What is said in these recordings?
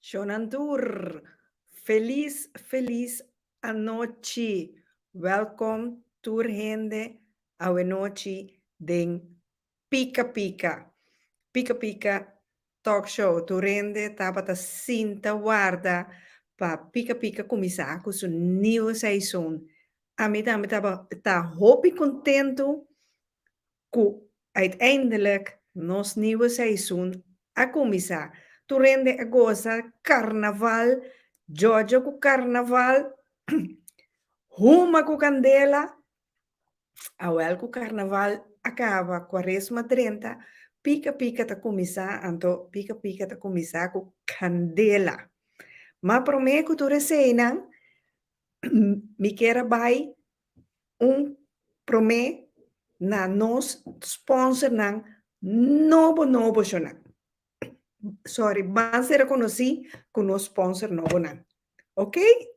Shonantur, feliz anoche. Welcome turhende a noche den Pika Pika. Pika Pika talk show. Turhende tabata sinta guarda pa Pika Pika começar com seu nieuwe seizoen. A mim também tá hopi contento que uiteindelijk nos nieuwe seizoen a começar. Tu rende a goza carnaval, Jojo com carnaval, Ruma com candela, awel com carnaval acaba, quaresma 30, pica pica ta começar, anto pica pica ta começar com candela. Mas prometo que tu receinan, me quer bai promê na nos sponsor ng novo siya. Sorry, base reconocí con nos sponsor novo na. Okay?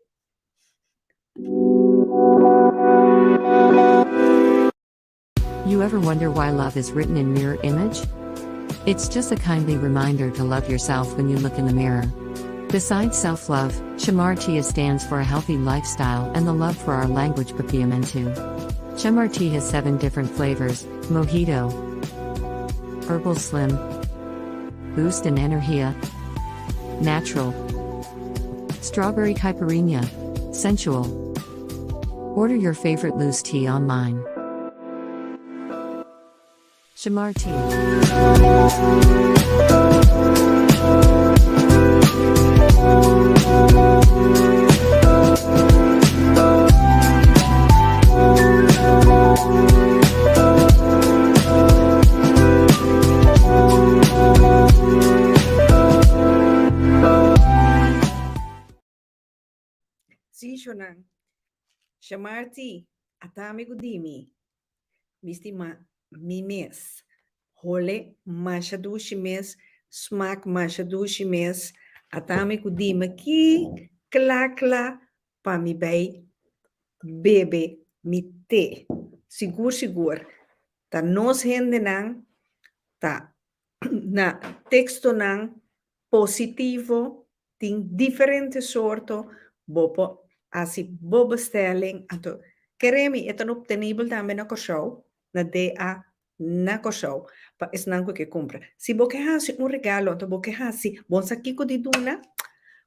You ever wonder why love is written in mirror image? It's just a kindly reminder to love yourself when you look in the mirror. Besides self-love, Shamartia stands for a healthy lifestyle and the love for our language Papiamentu. Shamarti has 7 different flavors: Mojito, Herbal Slim, Boost and Energia, Natural, Strawberry Caipirinha, Sensual. Order your favorite loose tea online. Shamarti. Sisyonan, Shamarti, atami gudimi, mistima mimes, hole mashadu shimes, smak mashadu shimes, atami gudima ki kla pa mi bay bebe mi te. Sigur, ta nos hende nang, ta na texto nang positivo, ting differente sorto, bopo asi bestelling ato keremi etan obtenibel também na show na DA na show pa esnanco que compra si boke hasi un regalo to boke hasi bon sakiko di duna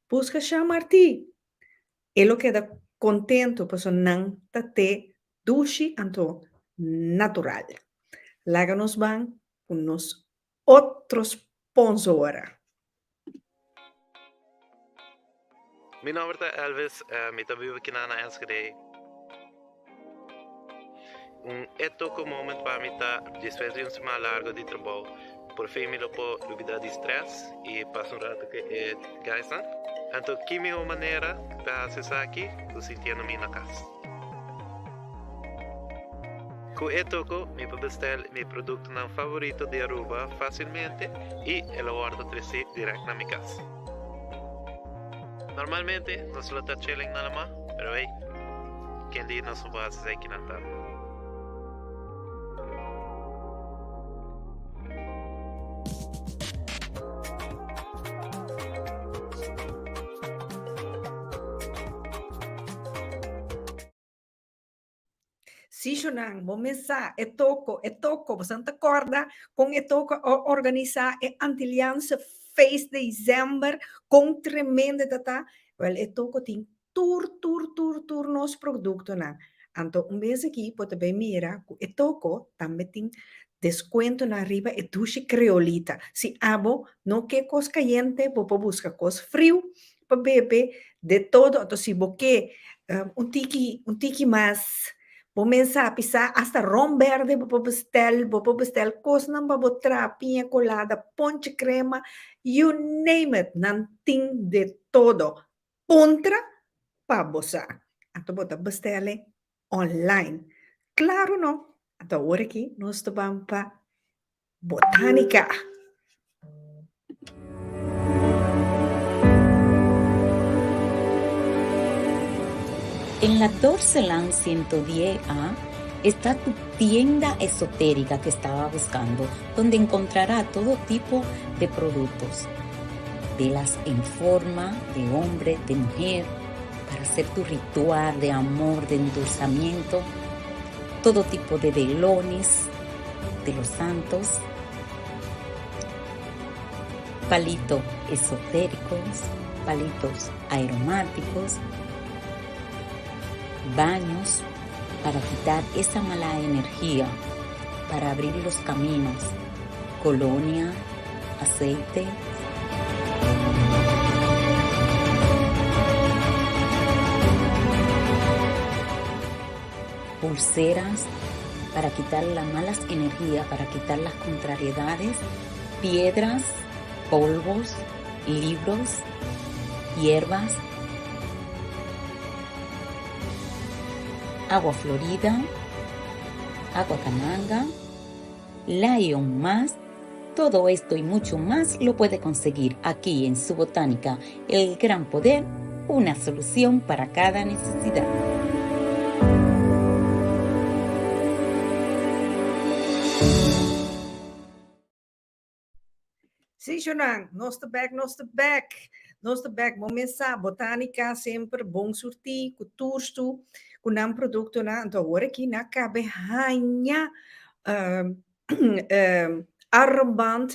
busca Shamarti elo queda contento pa sonan tate dushi anto natural láganos van unos otros sponsora. Min naam is Elvis, mitt abubakinana älskar dig. Ett och moment para mita desfezemos uma largo de trabalho. Por fim, me lopo lubida de stress e passo rato que é gaisan. Então, que minha maneira para acessar aqui, eu sentindo minha casa. Com etoko, me bestel meu produto não favorito de Aruba facilmente e ela guarda trazer direto na minha casa. Normalmente non se lo taccelling nella ma, però che lì non so base sai chi nata. Sisyonan, momesa, etoko, bastante corda, con etoko organiza e Antilliaanse feest december, com tremenda data, wel etoko ting tour nos producto na. Anto mês aqui, pode bem mira, etoko também tem descuento na arriba e duche creolita. Si abo, no que cos caliente, popo busca cos frio, pa bebe, de todo, então si boque un tiki mais, começa a pisar hasta ron verde, vou bestel, cosnan babotra, pinha colada, ponche crema, you name it, nanting de todo. Contra pabosa. Ato bota bestele online. Claro, no? Ato ora aqui, nós tomamos pa botânica. En la Dorcelan 110A está tu tienda esotérica que estaba buscando, donde encontrará todo tipo de productos. velas en forma de hombre, de mujer, para hacer tu ritual de amor, de endulzamiento, todo tipo de velones de los santos, palitos esotéricos, palitos aromáticos, baños para quitar esa mala energía, para abrir los caminos, colonia, aceite, pulseras para quitar las malas energías, para quitar las contrariedades, piedras, polvos, libros, hierbas, agua florida, agua cananga, Lion más. Todo esto y mucho más lo puede conseguir aquí en su botánica El Gran Poder, una solución para cada necesidad. Sim, Jonan, nós está back. Momenta, botânica sempre bom surtir, com tudo, com um produto na, então agora aqui na cabe ranha armband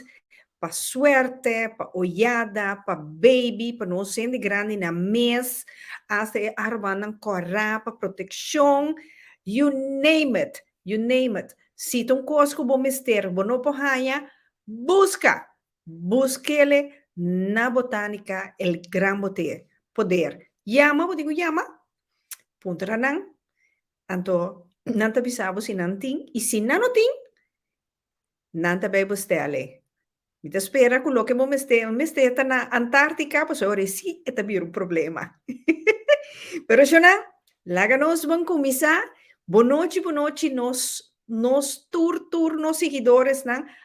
para suerte, para olhada, para baby, para não ser de grande na mês, até armband corra para proteção, you name it, you name it. Se tem coisa que bom mister, bom não porranha, busquele na botânica El Gran Poder. Llama, vou digo llama, puntaranang, anto, nanta bisabo si nanting, e se não tem, nanta bem bestele. Me espera com o que me está na Antártica, pues ahora sí, está bien un problema. Pero Shona, láganos van comisar, bonochi, nos nos seguidores,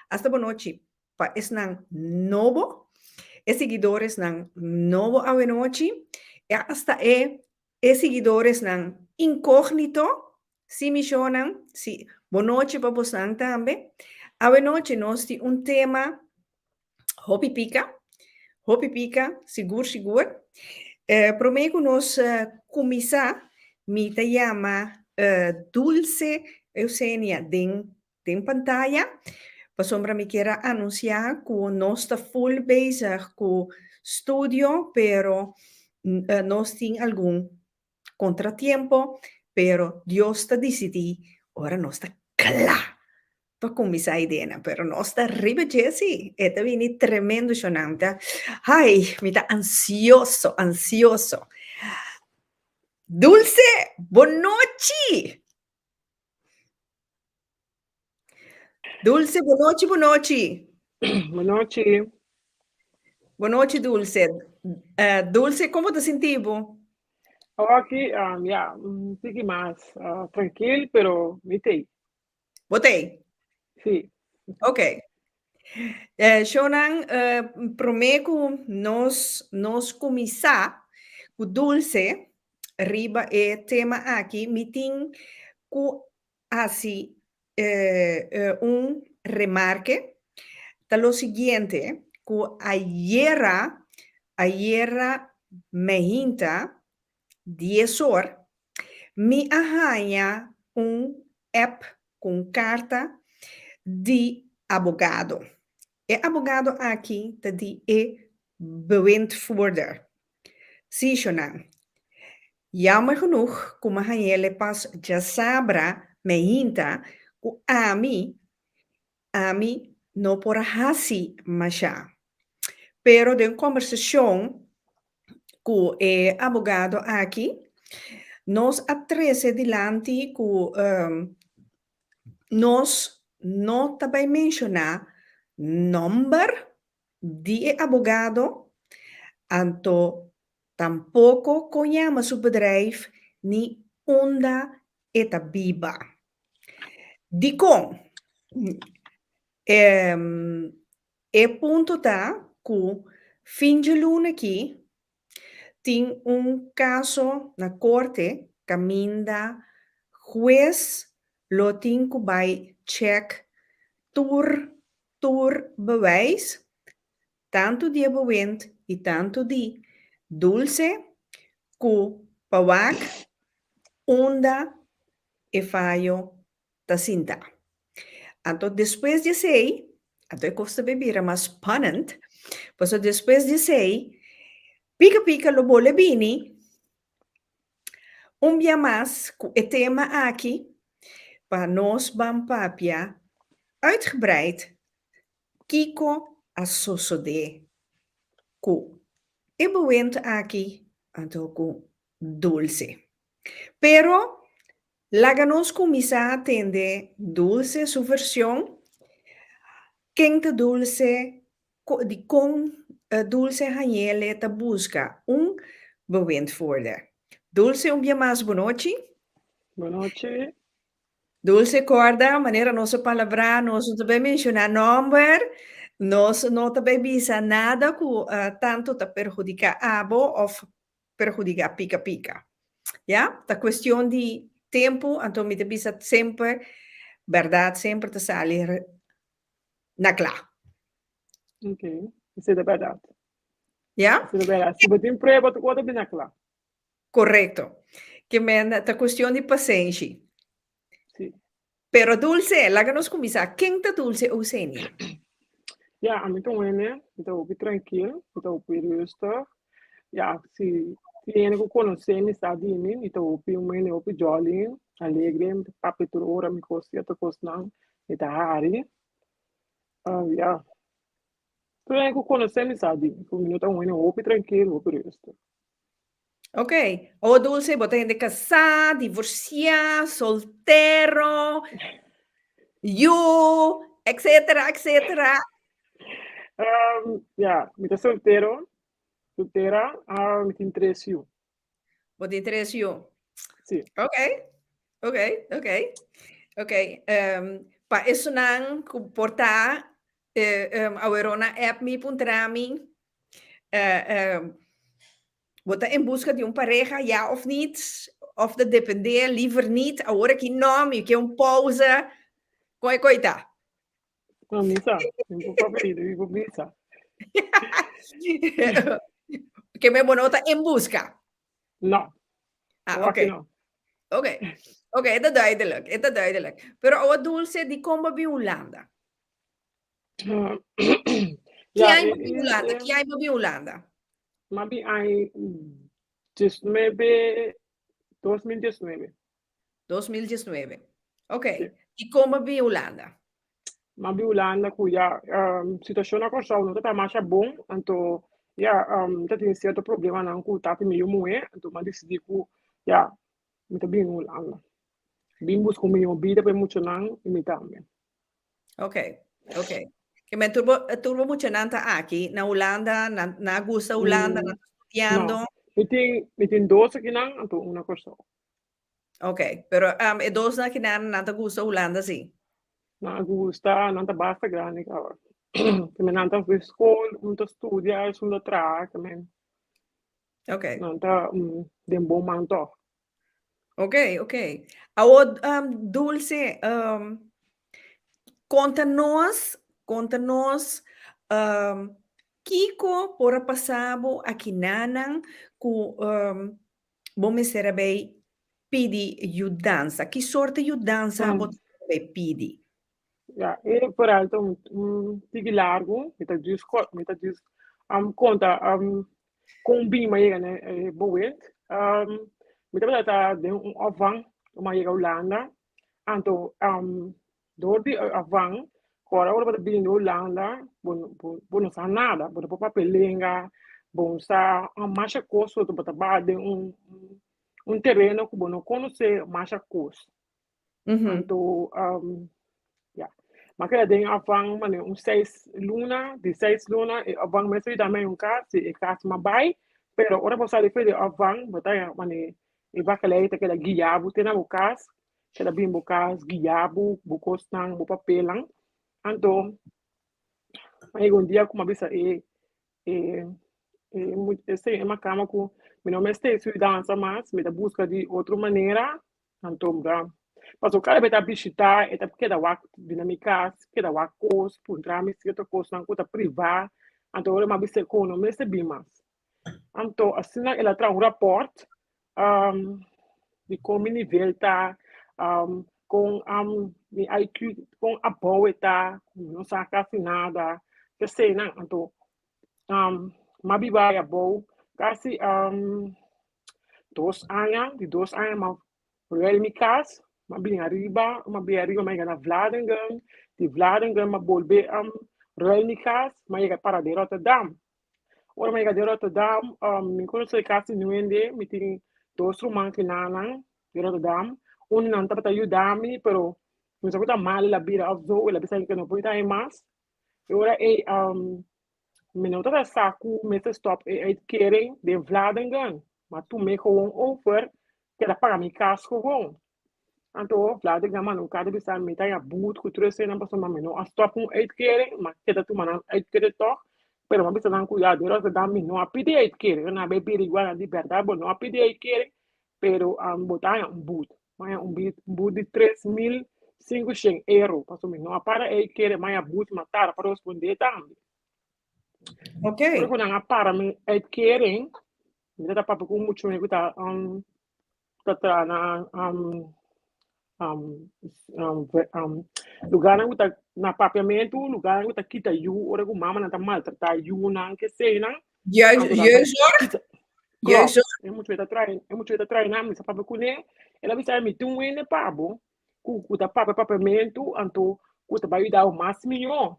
hasta bonochi, pa es novo, seguidores novo a bonochi, hasta seguidores incógnito, si mi Shona, si bonochi pa vos también, a bonochi nos di un tema, Hopi pica, sigur. Promego nos comisa, mi te llama Dulce Eusenia den pantalla. Pa sombra mi quiera anunciar que no está full bezig con studio, pero nos tiene algún contratiempo, pero Dios está decidido, ahora no está claro. Con mis ideas, pero no está arriba, Jesse. Este viene tremendo, Shonanta. Ay, me está ansioso. Dulce, buonoci. Dulce, buonoci. Buonanotte. Buonoci, Dulce. Dulce, ¿cómo te sentivo? Aqui, ja, un poco más tranquilo, pero mitei. Botei. Sí. Ok. Shonan, prometo nos começar com Dulce, riba tema aqui, meeting com assim remarque, tá lo seguinte, que ayer me hinta 10 horas, me arranha app com carta de abogado. Abogado aqui te die bewindvoerder. Zie je nou? Jammer genoeg, como ele pas já sabra me hinta, que a mí no por hasi masha. Pero de conversação com o abogado aqui, nos atrese dilante que nos não também mencionar nombre de abogado, anto tampoco conhece su bedrijf ni onda eta biba. Di con, punto tá que fim de luna aqui tem caso na corte, caminda juez lo tem que vai check tur bewijs, tanto die bewind e tanto di dulce, cu pawak, onda e faio tacinta. Então, depois de sei, até costa bebida mais spannend, pois depois de sei, pica lo bole bini, dia mais, o tema aqui, para nós bam papia, uitgebreid, Kiko a sosode, ku. E bewend aqui, anto ku dulce. Pero, laganos começar a atender dulce, sua versão, quente dulce, de com dulce hanhele ta busca bewend voorde. Dulce dia mais boa noite. Boa noite. Dulce corda, maneira nossa palavra, nós não também mencionar number, nós não também bisa nada que tanto te perjudica abo ou perjudica pica. Ja? Tá questão de tempo, então me te bisa sempre, verdade, sempre te salir na clá. Ok, isso é verdade. Ja? Isso é verdade. Se você tem prova, tu pode vir lá. Correto. Que men, tá questão de paciência. Sim. Pero dulce, lá que nós começar, quem tá dulce ou senia? Ja, a mim também, então eu tranquilo, então eu rustig. Ja, se tiene que conhecer me está dizendo, então eu me eu jolly, alegre, me papo toda hora me costa, to costa não, então hari. Ja, tiene que conhecer me está dizendo, por minuto eu tranquilo, eu rustig. Ok, o dulce, vos tenés de casar, divorciar, soltero, you, etcétera, etcétera. Ja, me está solteira, me interessa eu. Vos te interesa you. Sim. Ok. Pa isso não comportar, agora na app me puntrami, vota em busca de pareja, ja of niet, of de depender, liever niet, agora que nome, que pausa, coita. Não, missa, meu favorito, eu vou missa. Que me bonota em busca. Não, Ok. não. Ok, é duidelijk. Pero o dulce di como bi Holanda. Chi Ja, hai bi Holanda? Chi hai bi Holanda? Maybe I just maybe 2019. 2019. Ok. Sì. Di come bi Holanda? Maybe Holanda cuya situazione con sa non ta marcha bom, anto ja ta tin certo problema nan ku ta pi meio moe, anto ma decidi ku ja mi ta bin Holanda. Bin busco meio vida per mucho nan e mi também. Ok. Che me turbo mucho nanta aqui na Holanda, na gusta Holanda, na studiando. No, mi tin 12 que nan, anto una cosa. Ok, pero e dos na kinan nanta gusta Holanda sì. Na gusta, non ta basta grande cara. Che me nan ta fu school, un ta studia, sul tra, che me Ok. non ta den bom manto. Ok. Ao dulce, conta-nos, Kiko pora passabo aqui nanan ku bome serabei pidi dança. Que sorte dança bot pidi? Ja, e peraltro tigi largo, mi ta diz conta com bem mais né, boet. Mi ta bata de avang, uma iga Holanda. Anto door die avang, kora ora bata bem Holanda, bon sa nada, bon pa papelinga, bon sa marcha costo, to bata ba de terreno que bon conhecer marcha costo. Anto ja. Maar kaya ding afang mane 6 luna, di 6 luna e afang meso também casa, e casa mabai, pero ora posso ali fede afang, botaya mane e bakale te kela guiabu tena o casa, kela bim bo casa guiabu, bo costang, bo papelang. Anto aí um dia como bisa este é uma cama com me não me este dança mais, me da busca de outra maneira, anto bra. Mas o cara vai estar visitar, é porque da wak dinâmica, que da wak cos, por entrar me certo cos na conta privada, Então, ora mas você com não se bimas. Então, assim ela traz rapport de como nível tá com mi IQ com a boa tá, não saca assim nada. Que sei não, então mabiba é bom, quase 2 anos, de 2 anos ma real mi cas, ma bem arriba mas na Vlaardingen, de Vlaardingen ma bolbe real mi cas, ma chega para de Rotterdam. Ora ma chega de Rotterdam, mi conosco i casi nuende, mi tin 2 romanzi que nanang de Rotterdam, não tá para ajudar-me, pero mi sa kuta mal la bira of zo, la bisa que não pode ir mais. Ora mi não tá saco, me stop e uitkering de Vlaardingen, maar toen me gewoon over, que era pagar mi cas gewoon. Então, Vlaardingen man, cada vez a mi tá ya boot, cultura se não passa mais não, a stop um uitkering, maar que tá tu man uitkering toch, pero mas bisa não cuidar de Rotterdam, mi não a pedir uitkering, na beber igual a liberdade, não a pedir uitkering, pero botar boot, mas boot de 3.500 euro, passou mi não a para uitkering, mas a boot matar para responder também. Ok. Ora quando a para mi uitkering, mi da papa com muito me gusta tá na lugar na gusta na papiamento, lugar gusta kita you, ora com mama na tá maltratar you na que sei na. Jeugdzorg? É muito tá trai na mi sa papa kune, ela bisa mi tu wene pabo, ku tá papiamento, anto ku tá vai dar o máximo.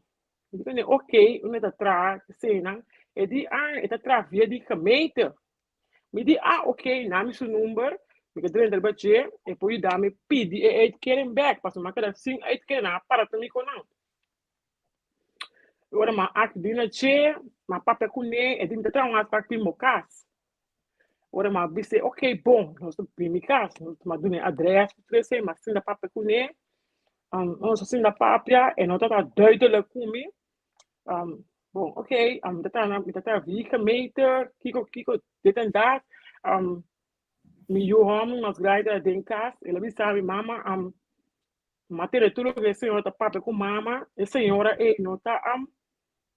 Então, ok, eu tá trai, sei na, e di tá trai via di gemeente. Me di ok, nami su number, me que dentro do budget, e poi dá-me pedi e uitkering back, pas ma kada sing uitkering na para tu mi konan. Ora ma ak dina che, ma papa kune, e di me tra um aspect pi mokas. Ora ma bise ok, bom, nós pi mi cas, nós ma dune adres, trece, ma sin da papa kune, nós sin da papia, e nós tá duidelijk kumi. Bom, ok, dat daar 4 meter, kiko, dit en dat. Mi Johan, nos graida denkas, ela me sabe, mama, matéria tudo que a senhora tá papia com mama, a senhora não tá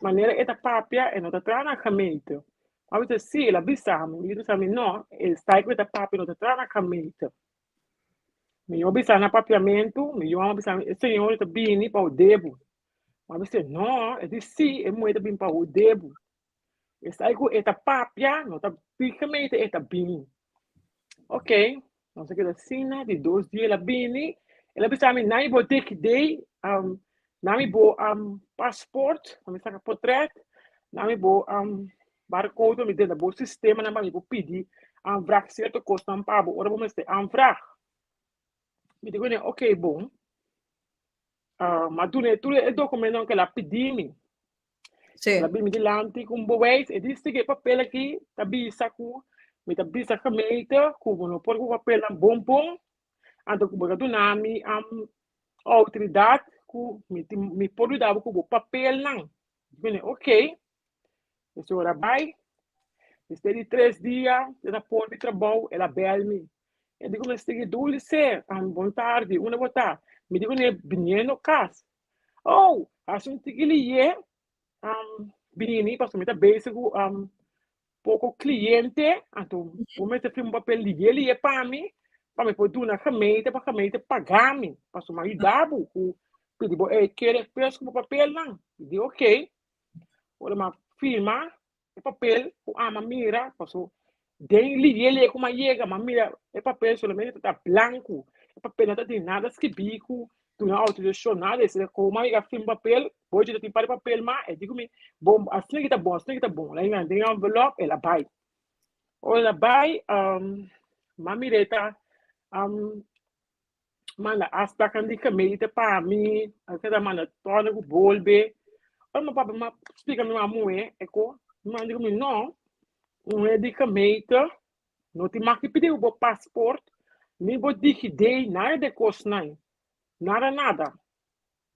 maneira é tá papia, não tá trana caminho. A vezes sim, ela bisama, me diz a mim, não, está com a papia, não tá trana caminho. Me eu bisa na papiamento, me eu bisa, a senhora tá bem para o debo. Mas você não, é de sim, é muito bem para o debo. Está com a papia, não tá picamente, é tá bem. Ok, não sei que assim, de 2 dias ela bem, ela bisa me na ibo take day, na ibo passport, na me saca portrait, na ibo barcode, me dentro do sistema, na ibo pedir vraag certo custa pabo, ora vamos ter vraag. Me digo, ok, bom. Mas tudo é documento que ela pediu me. Ela bem me dilante com boas, e disse que papel aqui, tá bisa com me tá bisa cameta, como não pode com papel bom, então como eu nami autoridade, com me pode dar com papel não. Bem, ok. A senhora vai, depois de 3 dias, ela pode trabalhar, ela bel-me. Eu digo, mas tem que dulce, boa tarde, uma boa tarde. Me digo, né, vinha casa. Oh, acho que ele é, vinha, para me tá basic, pouco cliente, então, como eu tenho um papel de ele é para mim poder na cameta, para cameta pagar-me, para me ajudar, o pedido, quer peço com papel não, digo, ok, olha, mas firma, o papel, o mira, passou, daí ele é como chega, mas mira, o papel somente está branco, o papel não tem nada escrito, tu não autorização nada, se como chega firma papel, pode ter para papel, mas digo me, bom, assim que tá bom, lá ainda tem envelope, ela vai, mamireta, manda aspect de cameta para mim, aquela manda torna o bolbe, olha papa, mas explica me uma moe, mas digo me não é de cameta, não te marque pedir o passaporte, nem vou dizer nada de coisa não, nada.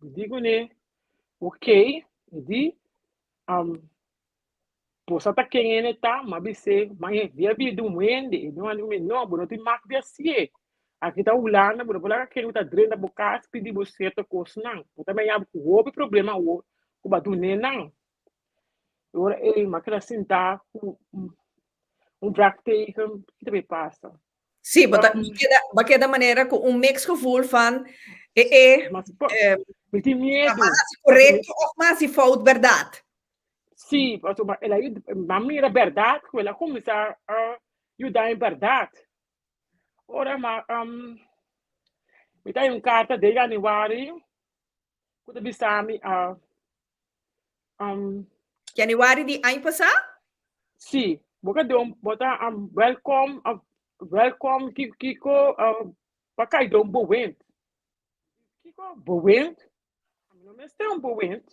Digo né, ok, di posa tá quem ele tá, mas via do muende, não te marque de assim. Aqui tá ulana, por lá quem tá dentro da boca, pedir você certa coisa não. Eu também há o problema o batu não. Agora, mas que sentar com vraagteken, que também passa. Sim, mas que da maneira com mix gevoel van Mas, me tem a medo. mais correto ou mais fout verdade. Sim, ela mira verdade, ela começa a ajudar em verdade. Ora, mas, me dá carta de januário, quando bisami, Januari di ano passado? sim, boca de bota, welcome, welcome, Kiko, pakai de boent. Kiko, boent? Não me está boent.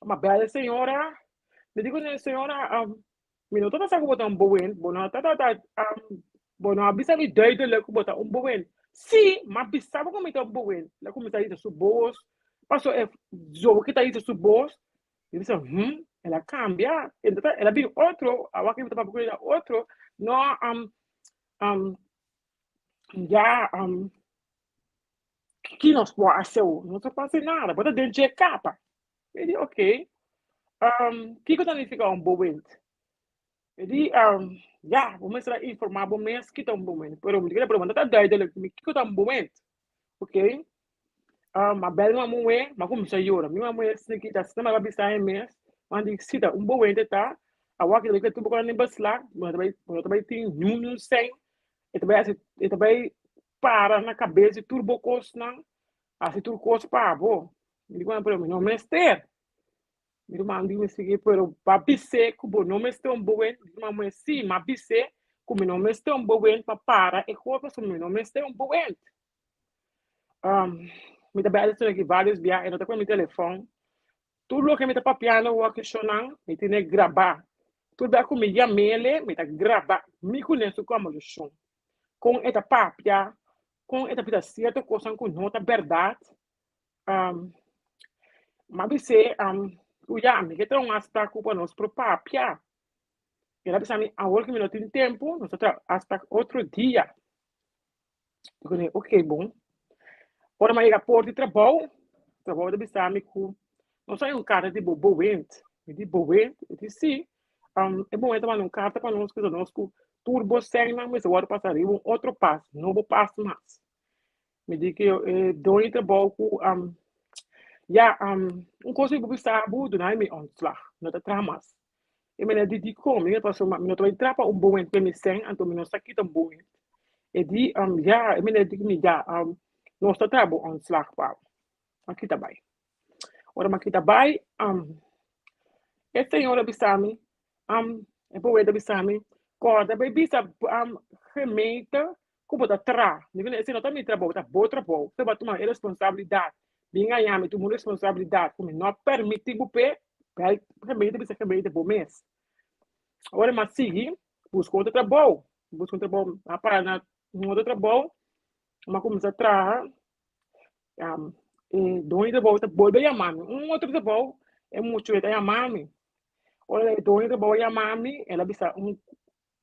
Uma bela senhora, me digo, né, senhora, minuto tá sabe botar boent, bona, bona, bisami duidelijk botar boent. Sim, mas bisami como está boent. Lá como está isso, subos, passou, jogo que está isso, subos, e disse, ela cambia, então ela vem outro, a waki está para outro, no, já, que nós pode fazer, não está fazendo nada, bota dentro de capa. Ele, ok, que que significa boent? Jadi, ya, vamos a informar vamos que estão bom, pero me diga pergunta tá duidelijk, me que estão bom, ok? Maar bel me moe, maar como se llora, mi mamãe é que já sistema vai pensar em mês, mas diz se tá bom tá, a wak ele que tu boca nem basla, mas também tem nenhum sem, e também para na cabeça e turbo cos não, assim turbo cos para bo, me diga para mim não mester. Minha irmã disse pero papi se kubo não me estou bem, minha mãe sim, mas bise como não me estou bem para e corpo so não me estou bem. Me também aqui vários dias, eu não tenho meu telefone. Tudo que me tá papiando o que chonang, me tem que gravar. Tudo que me já mele, me tá gravar. Me conheço como eu sou. Com esta papia, com esta vida certa, coisa com nota verdade. Mas bise o já me que tem hasta culpa nós pro papia. Ela pensa a hora que me não tem tempo, nós hasta outro dia. Eu falei, ok, bom. Ora, mas a porta de trabalho da Bissami com não sai cara de boent, de boent, eu disse sim. É bom entrar num carta para nós que nós com turbo sem não, mas agora passarei outro passo, novo passo mais. Me diz que eu dou em trabalho com ja, coisa que você do não é me ontslag, não tá tramas. E me dedico, me passou, me não tô trapa boent que me sem, então me não saquei tão boent. E di, ja, me dedico me já, nós tá trabo ontslag pa. Aqui tá bem. Ora, mas aqui tá bem, esta senhora Bissami, é boa da Bissami, corda, bem bisa, remeta, como tá tra, nível esse não tá me trabalho, tá bom trabalho, você vai tomar responsabilidade, bem aí, me tomou responsabilidade, como não permite o pé, remeta, bisa remeta, bom mês. Ora, mas sigue, busca outro trabalho, a parar na outro trabalho, mas começa a tra, dois trabalho, tá bom, bem amado, outro trabalho, é muito, é amado. Olha, então eu vou chamar me, ela bisa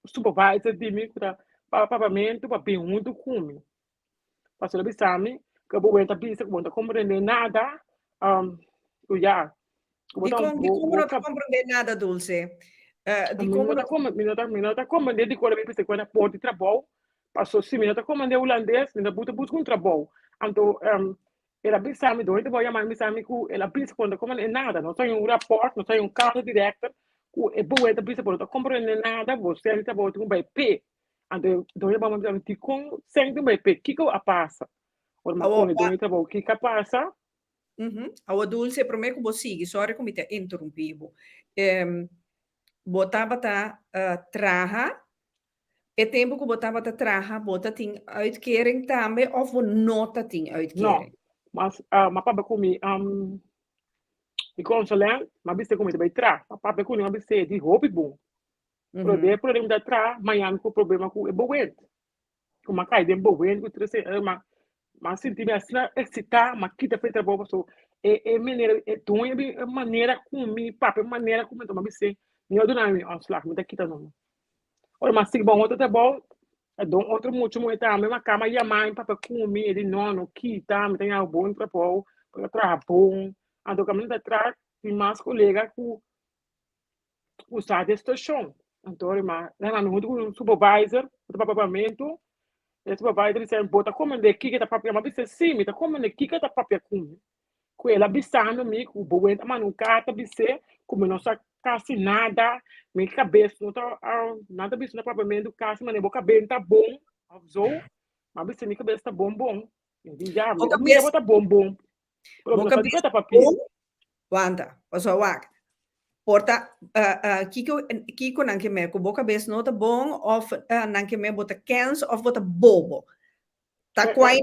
supervisor de mim para pagamento para perguntar como. Mas ela bisa me, que eu vou entrar bisa, que eu não compreender nada, eu já, Di como não tá compreendendo nada, Dulce. Di como não minuta compreender de qual é a quando pode de trabalho, passou sim, minuta compreender holandês, minuta busca trabalho. Então, ela bisa me, então eu vou chamar me, ela bisa quando compreender nada, não tem rapport, não tem carta direta, é boa essa bisa por não compreender nada, você está bom com vai p, então eu vou me dizer com sem do vai p, que a passa, ou mas quando eu trabalho que passa. A Dulce para mim que você sigue, sorry que me te interrompivo. Botava tá traha, e tempo que botava tá traha, bota tem uitkering também of nota tem uitkering. Não, mas para comigo, e consulente, mas você como vai tra, para comigo mas você de hobby bom. Problema da tra, manhã com problema com é boente. Como cai de boente, que trouxe mas senti me assim excitar, mas que tá feita boa pessoa. Maneira, maneira comigo, papo, maneira como então mas você não do nome, slag, me daqui tá não. Olha, mas se bom outro tá bom, outro muito muito a mesma cama e a mãe para comer ele não que tá me tem algo bom para pôr para tra bom ando caminho da tra tem mais colega que usar a estação. Então, mas lá no mundo, o supervisor, o departamento, o supervisor disse, bota como de que tá papel, mas disse, sim, tá como de que tá papel com ela avisando me que o bom mas não carta disse, como não sa quase nada, minha cabeça não tá nada bicho na propriamente caso, mas minha boca bem tá bom, avisou, mas disse minha cabeça tá bom. Eu disse, já, Boca minha bes bota bom, pelo menos boca tá bes de papel. bom, wanta, paso wak. Porta, kiko nanke me ko boca bes nota bom of nanke me bota cans of bota bobo. Tá quai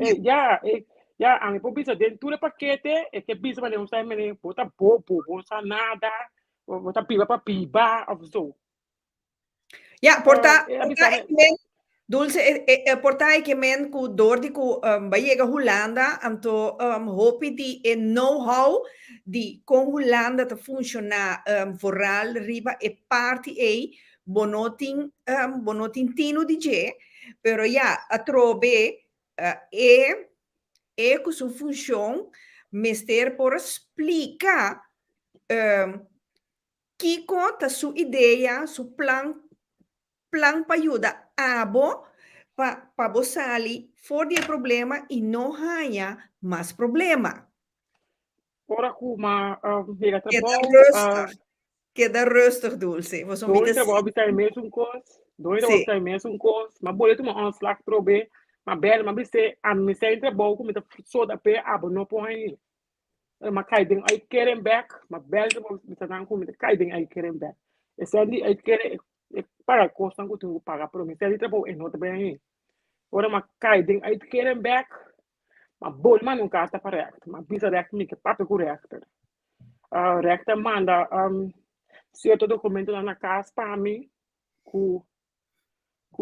Já, a minha bisa dentro do paquete, é que bisa mas não sai, mas bota bobo, não sai nada, bota piba para piba, avisou. Ja, porta, Ela porta avisava, ekimen, dulce, porta ekimen ku door ku bayega Holanda, anto hopi di know-how di con Holanda te funciona vooral riba e parti bonotin tino di je, pero ja, a trobe ku su función mester por explicar Kiko ta su ideia, su plan para ajudar abo para bosali for die problema e não haya mais problema. ora kuma, nega Queda trabalho, rustig. Queda rustig, Dulce. Você me dois diz trabalhos está mesmo coisa, dois trabalhos sim. está mesmo coisa, mas boleto uma anslag probe, mas bela, mas você a mim sai trabalho como tá só da pé, abo não põe, mas cai dentro aí querem back, mas bela trabalho está não como cai dentro aí querem back. Esse aí querem para costa que tu paga por mim, sai trabalho é não tá bem. Ora mas cai dentro aí querem back, mas bol mas nunca está para react, mas bisa react me que papo correto. React manda certo documento na casa para mim,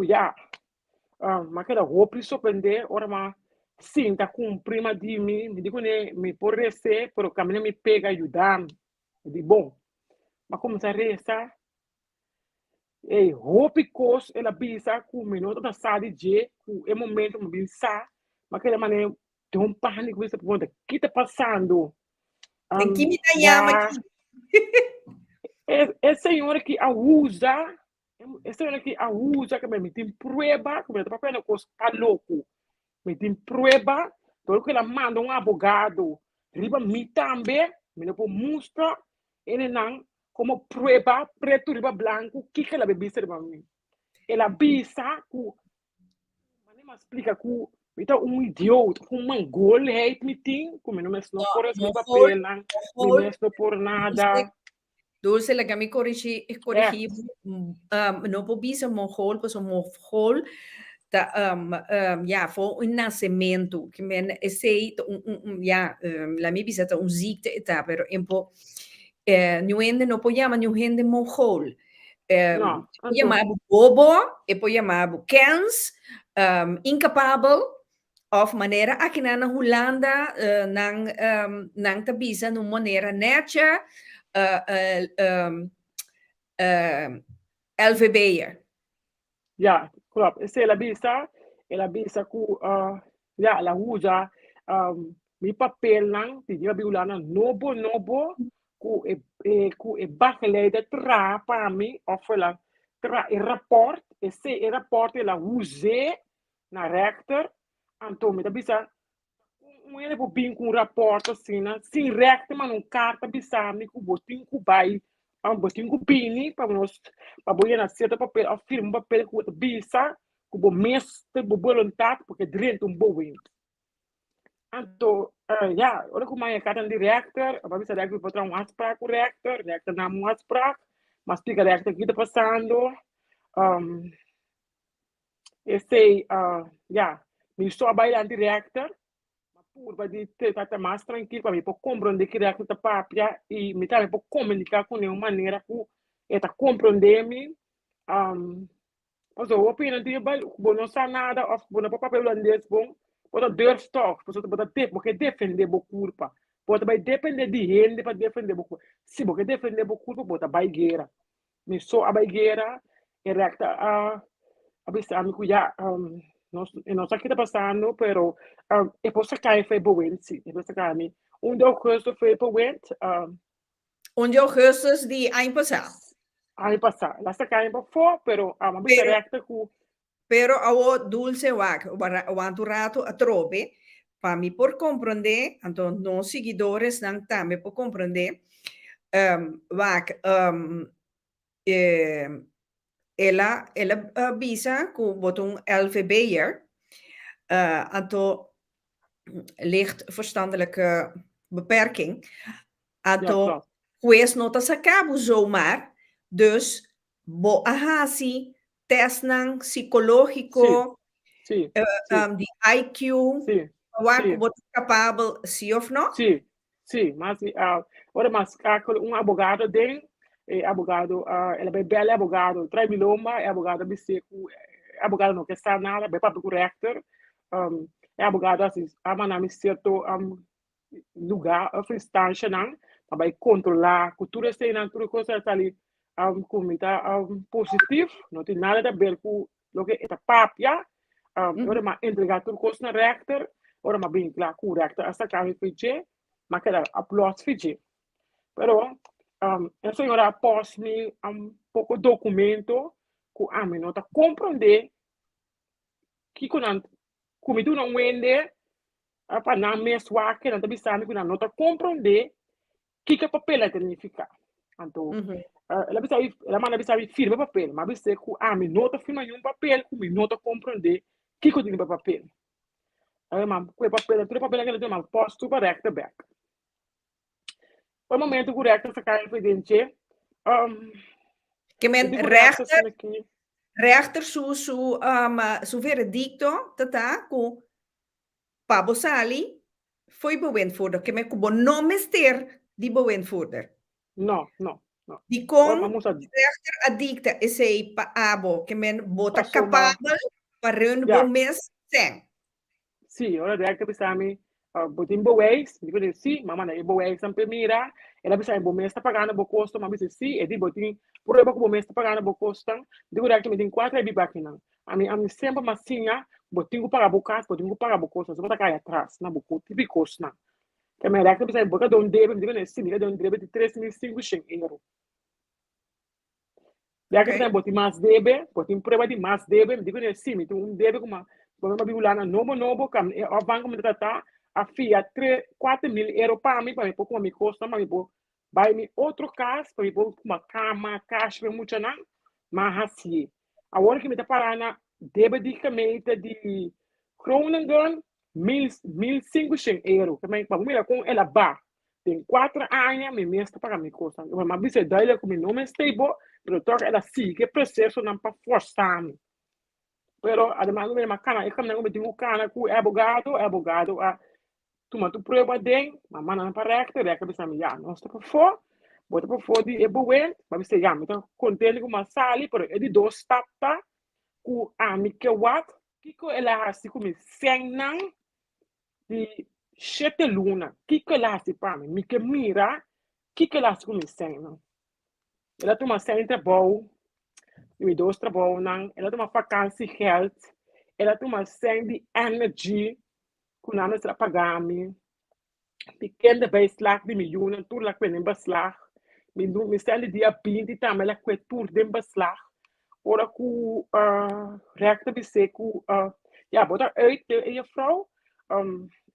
já. Mas que roupa surpreender, ora mas sim, tá com prima de mim, me digo né, me por receber, pero caminho me pega ajudar, de bom. Mas como se resta, roupa e cos, ela bisa com minuto da sala de, com o momento me bisa, mas que maneira tem pânico, você pergunta, o que está passando? Tem que me dar Já, é senhora que a usa, é senhora que a usa, que me tem prueba, que me está fazendo coisa tá louco, me tem prueba, então que ela manda advogado, riba me também, me não pode mostrar, ele não, como prueba, preto, riba branco, que ela bebe para mim. Ela bisa, mas nem me explica que então idiota, mangol, hate me tem, como não me não por esse papel, não me não por nada. Dulce, la kami corrigi, no po bisa mohol, pues mohol, ja, voor een nascimento, que men sei, ja, la mi bisa ta un ziekte eta, pero empo, nu ende no po llama nu ende mohol. No, Po llama bobo, e po llama kens, incapable, of maneira aqui na Holanda, nang tabisa no maneira netje, LVB'er. Ja, klopt. Se ela bisa ku ja, la usa mi papel lang, tiga biula na nobo ku e bakgelede tra para mi of la tra e rapport e rapport la use na rechter anto mi da bisa ele po bin com rapport assim, né? Sim, rechter mas não carta bisa mi ku botin ku bai botin ku pini para nós para boia na certa papel afirma papel ku bisa ku bo mestre bo voluntat porque drento bo win anto ja ora ku mai carta di rechter para bisa rechter botar afspraak com rechter na afspraak mas explica rechter que tá passando esse ja mi só vai anti rechter curva di tata mais tranquilo para mim para compreender que reação tá papia e me também para comunicar com nenhuma maneira que eta compreender me also opinião de bal bom não sabe nada of bom para papel holandês bom pode deur stock pode ter porque defender bo culpa pode vai depender de rende para defender bo se porque defender bo culpa pode vai guerra me só a vai guerra e reacta a bisa amigo já não sei o que está passando, pero é por sacar foi boente, é por sacar me. Agosto foi boente, onde augustus di ano passado. Ano passado. Lá está caindo para fora, pero a uma Pero- recta com Pero awo dulce wak, wantu rato a trobe, para mi por comprender, então não seguidores não também por compreender, wak, ela visa com botum LVB'er, então licht verstandelijke beperking, ja, então klopt. quest nota sacabo zomaar, dus bo ahasi, test nang psicológico, Sim, sim, de IQ, sim, waar sim, wordt capabel, sim of não? sim, sim, mas ora mas um advogado tem advogado ela é belo advogado trai miloma é advogado biseco advogado não que está nada bem para corrector é advogado assim a manami certo lugar of instância não para controlar cultura sem não tudo coisa está ali comida positivo não tem nada a ver com o que é papia ora mas entregar tudo coisa na rector ora mas bem claro correto essa carne foi mas que era upload fiji pero a senhora pôs me pouco documento que a mim não está compreender que quando comida não vende para na mesma que não está pensando que não está compreender que papel significa então ela precisa ela manda precisa firma papel mas precisa que a mim não está firma um papel que me não está compreender que tem papel aí mas que papel tudo papel que ela tem mas posto para recta back o momento correto essa cara foi dentro Que eu men digo rechter aqui rechter su veredicto, tata, ku Pabo Sali, foi bewoordvoerder. Que men kubo no mester di bewoordvoerder. não não não Di ora con vamos a rechter adicta e sei pa abo, que men bota passou mal capabel para run bo já mes sen. sim ora rechter precisa me botin boés digo sim mamãe né boés sempre mira ela precisa bom mês está pagando bom custo mas precisa sim e digo botin por aí bom mês está pagando bom custo digo rechter me tem quatro é bibaque não a mim sempre massinha botin que pagar bom caso botin que pagar bom custo só para cair atrás na bom típico custo não que me rechter precisa boca de débito digo sim diga de débito de 3.500 euros ya que Ok. tem botin mais debe botin prova de mais debe digo sim me tem debe como vamos bibular na novo cam o banco me trata a fia 4.000 euros para mim pouco me custa mas me vai me outro caso para me uma cama caixa muito não mas assim agora que me tá parando debe de Groningen 1.500 euros também para mim com ela ba tem 4 anos me mesmo para me custa mas me se dá ele como não me stable pero toca ela sigue processo não para forçar pero además me macana e como me digo cana com advogado a toma tu prova den mamãe não para recta bisa me já não está por fora bota por fora de eboen mas você já me tá contente com uma sali pero é de dois tapta com a me que what que ela assim como senang de sete luna que ela assim para mim me que mira que ela assim como senang ela toma sempre bom me dois trabalham, ela tem uma vacância health, ela tem uma de energy, que não está pagando, pequena beslag de miljoenen, tudo lá que vem beslag, me sende dia 20 também lá que tudo de beslag, ora que reacta de seco, ja, bota uit je vrouw,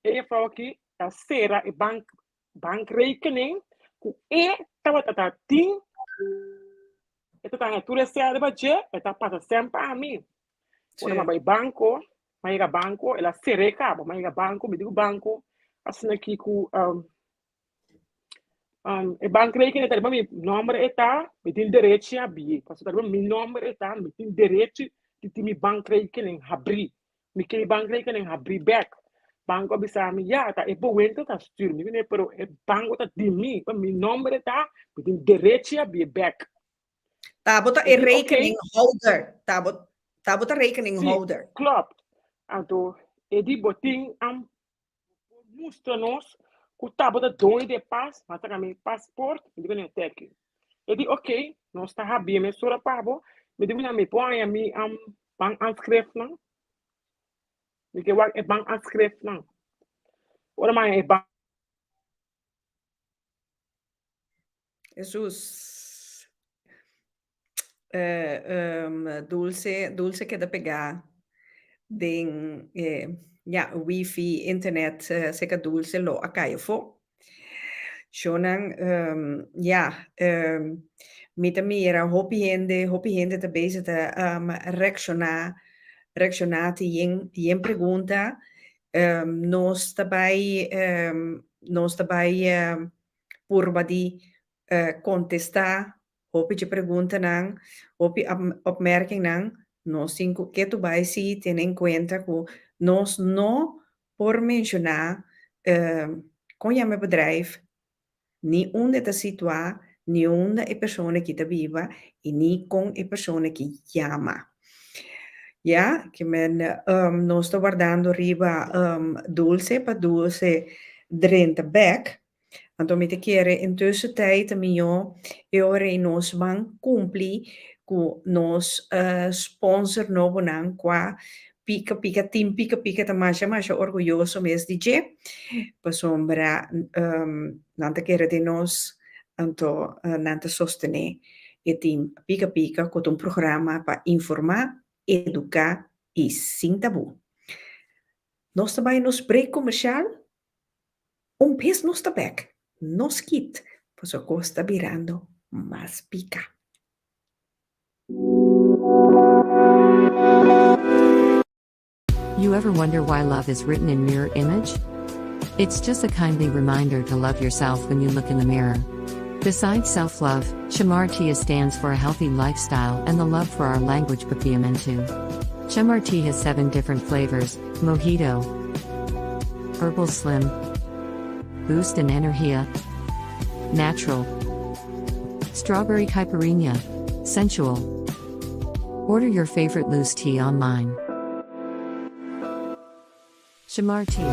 je vrouw aqui, a sera e bankrekening, que estava tatatim, ito tanga tudo certo para je, ito passa sempre a mim. Ora ma vai banco, ela se recaba, ma vai banco, me digo banco, assim aqui com e banco rekening tá meu nome está, me tem direito a abrir, porque tá meu nome está, me tem direito de ter meu banco rekening abrir, me quer banco rekening abrir back. Banco bisa mi ya tá é bom então tá styr me né pero é banco tá de mim, para meu nome está, me tem direito a abrir back. Tabota E e digo, rekening ok, holder. Tabota rekening sim, holder. klopt. Então, e di botin mostra-nos que o tábua da dono de paz, mas também passaporte, me digo nem tec. Eu digo, ok, nós está rabia, me sura pabo, me digo na me põe a mi bank anskrif não, me que é bank anskrif não. Ora mais é bank Jesús, dulce que de pegar, den, ja, wifi, internet, zeker dulce lo acá fo. Shonan, ja, mita mira, hopi gente te bezig te reaccionati jen pregunta, nos daarbij purba di contestar, hopi je pregunta nan, hopi opmerking nan, nos cinco que tu vai si ten en cuenta que nos no por mencionar con je bedrijf ni onde te situa, ni onde e persone che te viva, e ni con e persone che chiama. Ja, che men non sto guardando riba dulce, pa dulce drenta back. Want om te keren in tussentijd mio e ore nos van cumpli cu nos sponsor no bonan qua pica pica team pica tamasha orgulloso mes DJ pa sombra nanta keren de nos anto nanta sostener e team pica con un programma pa informar, educar e sin tabú. Nos também nos break comercial pes nos back. Nos kit, pues o costa virando más pica. You ever wonder why love is written in mirror image? It's just a kindly reminder to love yourself when you look in the mirror. Besides self-love, Chamartia stands for a healthy lifestyle and the love for our language papiamentu. Chamartia has 7 different flavors: mojito, herbal slim, boost and energia, natural, strawberry caipirinha, sensual. Order your favorite loose tea online. Shamar Tea.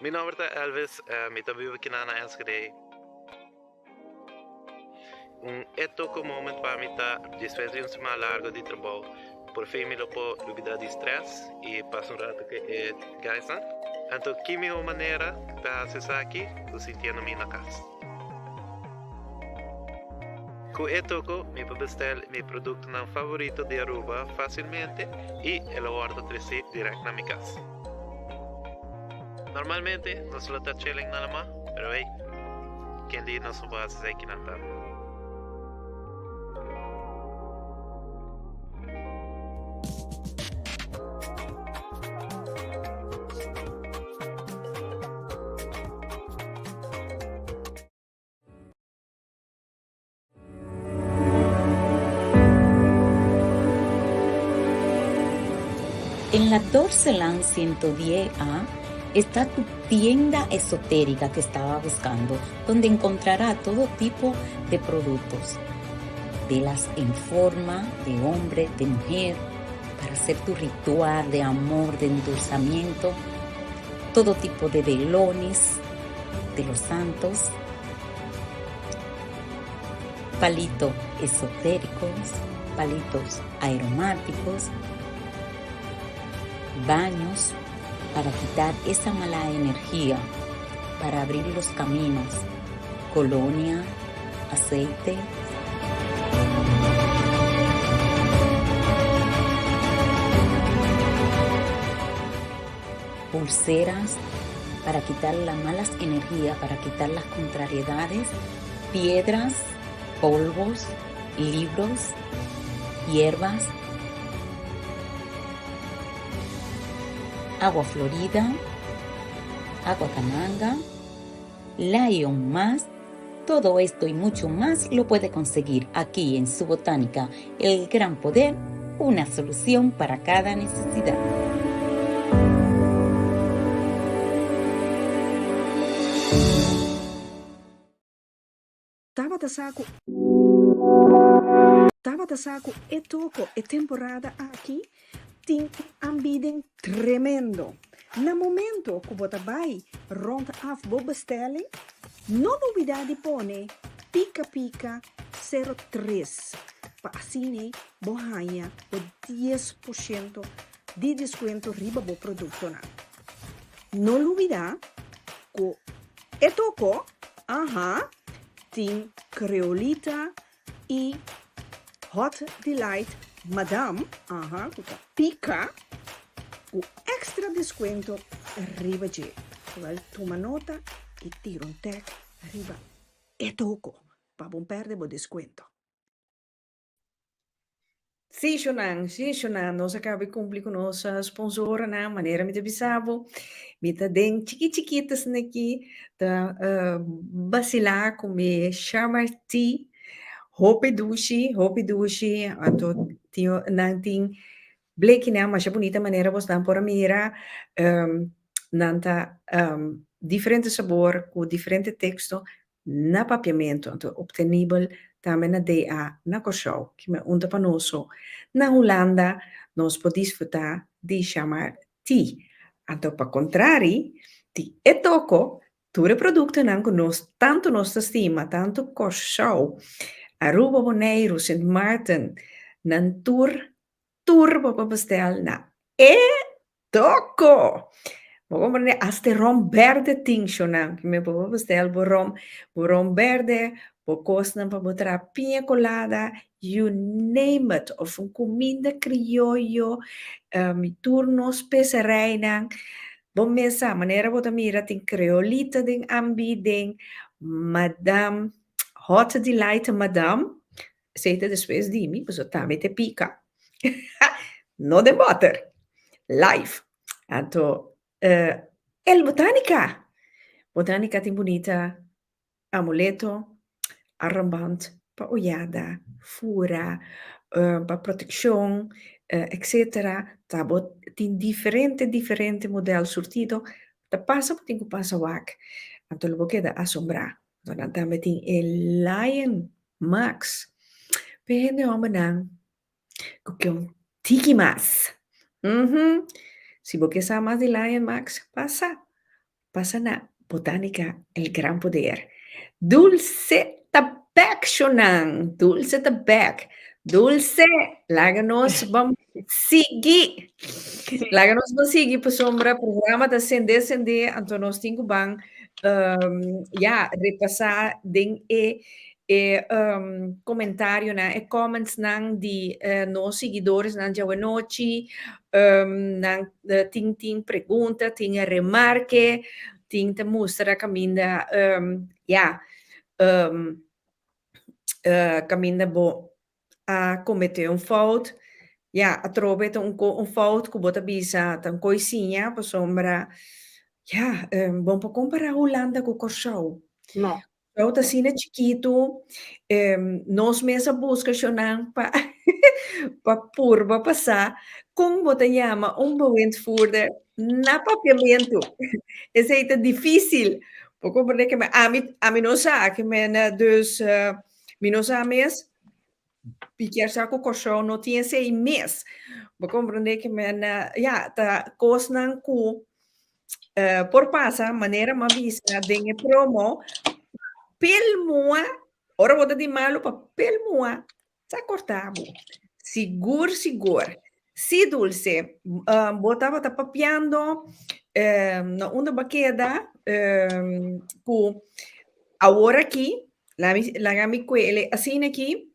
Mi nombre es Elvis, mi vivo aquí en Enschede. Toco momento para mim después de semana largo de trabalho, por fim me lopo olvidar de stress e passo rato que é gaisa. Então, que minha maneira para acessar aqui, eu sentindo me na casa. Com toco, me bestel meu produto não favorito de Aruba facilmente e ele ordem trazer direto na minha casa. Normalmente, não sou tá chilling nada mais, pero hey, quem diz não sou base aqui na tarde. En la Dorceland 110A está tu tienda esotérica que estaba buscando, donde encontrará todo tipo de productos, velas en forma de hombre, de mujer, para hacer tu ritual de amor, de endulzamiento, todo tipo de velones de los santos, palitos esotéricos, palitos aromáticos, baños para quitar esa mala energía, para abrir los caminos, colonia, aceite, pulseras para quitar las malas energías, para quitar las contrariedades, piedras, polvos, libros, hierbas, agua florida, agua cananga, Lion más. Todo esto y mucho más lo puede conseguir aquí en su botánica El Gran Poder, una solución para cada necesidad. Tava da saco e toco e temporada aqui tem aanbieding tremendo. No momento que você vai rond af bo bestelling, não duvida de pone Pica Pica 03 para assim bo ganha o 10% de desconto riba bo produto na. Não duvida que é toco, tem Creolita e Hot Delight Madame, pica, o extra desconto arriba de. Well, toma nota e tira un tag arriba. E toco, para non perdere o desconto. Sim, Shonan, nós acabamos de cumprir com nossa sponsora, na maneira me bisavo, me tá den chiquitas aqui, tá vacilar com me Charmer Tea, Hope Dushi, anto tinha nanting blake na mas bonita maneira vos dan por mira nanta diferente sabor com diferente texto na papiamento, anto obtenibel também na DA na Cochau, que me unta panoso. Na Holanda, nós podemos disfrutar de chamar tea. Anto pa contrari, ti e toco, ture produto nan con nos, tanto nostra stima, tanto Cochau, Aruba Bonaire, Sint Maarten, nan turbo pa bestel na e toco. Waarom hasta rom verde tincionan, que me puedo bestel rom verde, por cosnan pa botar piña colada, you name it, of un comida criollo, mi turno specerijnen, bom mesa, manera bota mira tin creolita ding aanbieding, madame, hot delight madame, zeite de spes di mi, pues también te pica. No de butter, live. Anto, El Botanica. Botanica tem bonita amuleto, armband, pa olhada, fura, pa proteção, etc. Tabo tem diferente modelo sortido. Da passa tem que passa wak. Anto lo queda assombrar. Dan também tem el Lion Max. Pende omenang. Kukyong tiki mas. Si vos querés más de Lion Max, pasa na Botánica El Gran Poder. Dulce tabak, Shonan. Dulce tabak. Dulce, láganos vamos seguir. Láganos vamos seguir por sombra, programa da Sende, Antonos Tingo Bang, repassar den comentário, né, e comments nang di nos seguidores nang jawe nochi, nang ting pergunta, ting remarque, ting te mostra caminda, caminda bo a cometer fout, a trobet un fout que bota bisa tan coisinha por sombra, bom para comparar Holanda com Corsau. No. Eu tá assim, chiquito, nós mesma busca Shonan para purba passar, como você chama bewindvoerder na papiamento. Esse é difícil, porque compreender que a mim não sabe que dus mim não sabe mesmo, porque saco cochão não tinha 6 meses, porque compreender que tá cosnan cu por passar maneira mais vista dengue promo pel moa, ora vou de malo para pel moa, sa cortavo. Sigur. Si dulce, botava tá papiando, na onda baqueda, com a hora aqui, la mi quelle, assim aqui,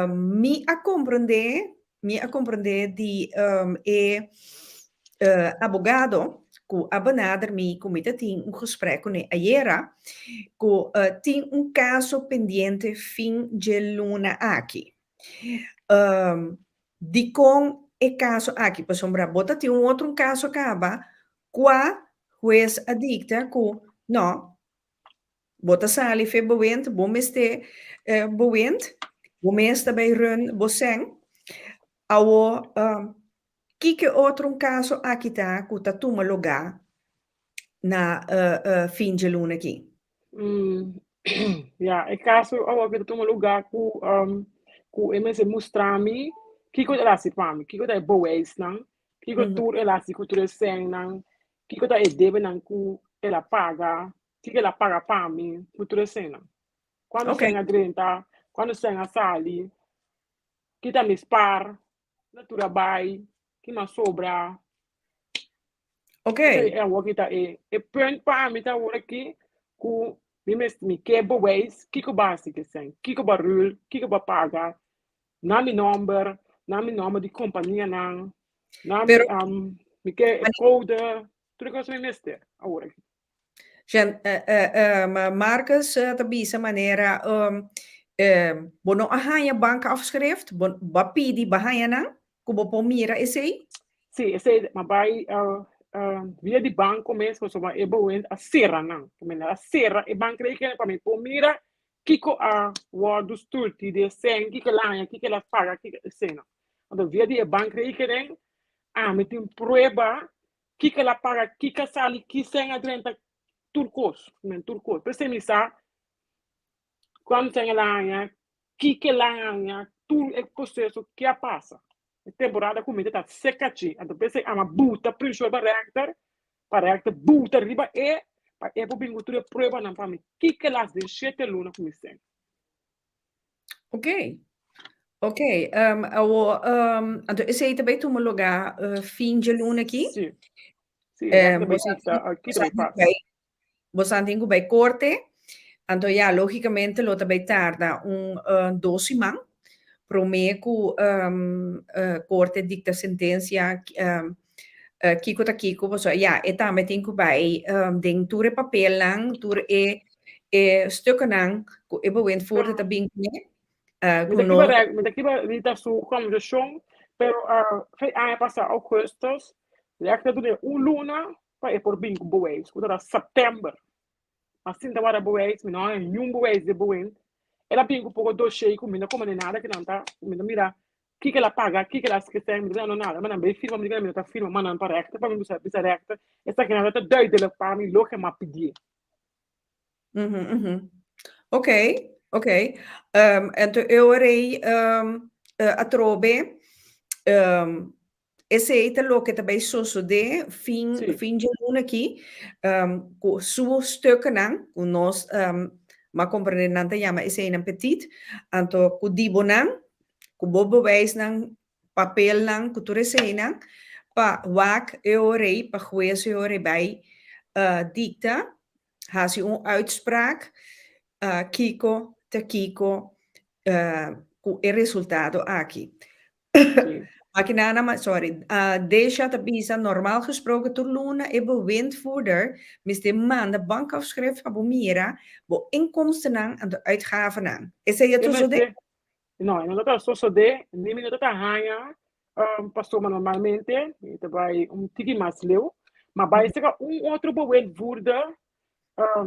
mi a compreender de abogado, que a benader me comita tem gesprek com ayer, que tem caso pendente fim de luna aqui. De com caso aqui, por sombra, bota tem outro caso acaba, qua juez adicta que não, bota sali fe bewend, bom este bewend, bom este bij run boseng, awo que outro caso aqui tá que tá toma lugar na fim de luna aqui. Ja, ik ga zo ook weer toe lugar ku ms mostrami Kiko elastic para mim, Kiko é boa não, Kiko tur elástico tur sem não, Kiko é deve não que ela paga, Kiko ela paga para mim, tur sem não. Quando Ok, sem a drenta, quando sem a sali, que tá me spar, natura vai, que me sobra, ok. é o que tá é point para mim tá o aqui, que me quebra ways, Kiko básico sem, Kiko barulho, Kiko ba paga, na mi number de companhia não, na mi Pero, me quer code, tudo que você me mestre, agora. gente, Marcus, tabisa maneira, bono ahaya banka afschrift, bapidi bahaya na, kubo pomira esse? Sim, esse mas vai via de banco mesmo, só vai ebo a serra não, também a serra e banco que para mim por mira kiko a word dos turti de sen kiko lá, kiko la paga, kiko sena. Então via de banco que nem me tem prova kiko la paga, kiko sali, que sen adrenta turcos, men turcos. Pensei me sa quando tem lá, kiko lá, tudo é processo que a passa. Temporada comida tá seca aqui. Então pensei uma buta preencheu para reactor buta riba e para é para pintura prova na para mim. Que las de sete luna comecei. Ok, ok. Então, esse aí também tu lugar fim de luna aqui. Sim, sim, reactor bem Você aqui também passa. tem que corte. Então, já, logicamente, lo também tarda 2 semanas. Para me que corte dicta sentença kiko ta kiko, so ja, e também tem que vai den ture papel lang, ture stukken lang, que e bewend voor de tabing kuno. Me daqui vai lita su como de chão, pero foi ano passado augustus, reactor do luna para é por bingo boas, o da setembro. Assim da hora boas, me não é nenhum boas de boas. Ela pingo pouco do cheio comigo, como nem nada que não tá, me não mira. Que ela paga, que ela esquece, me não nada, mas não bem filma, me não tá filma, mas não para recta, para mim você precisa recta. Essa que não tá doida para mim, louca mas pedir. Ok, ok. Então eu irei a trobe esse aí lo que também sucede fim de luna aqui, com suo stukken nan, com nós ma compreender nan te chama esse aí petit, então com dibo nan, com bobo wijs nan, papel nan, com tudo esse aí nan, pa wak eu irei, pa juez eu irei bij dicta, has uitspraak, Kiko, te Kiko, com o resultado aqui. Sorry, deze tabisa normaal gesproken tot Luna e bewindvoerder mis de maanden bankafschrift van Bomira, bo inkomsten aan de uitgaven aan. Is dat je zo de? Não, eu não estou só de, nem me não tá ranha, passou normalmente, então vai tiki mais leu, mas vai ser outro bewindvoerder,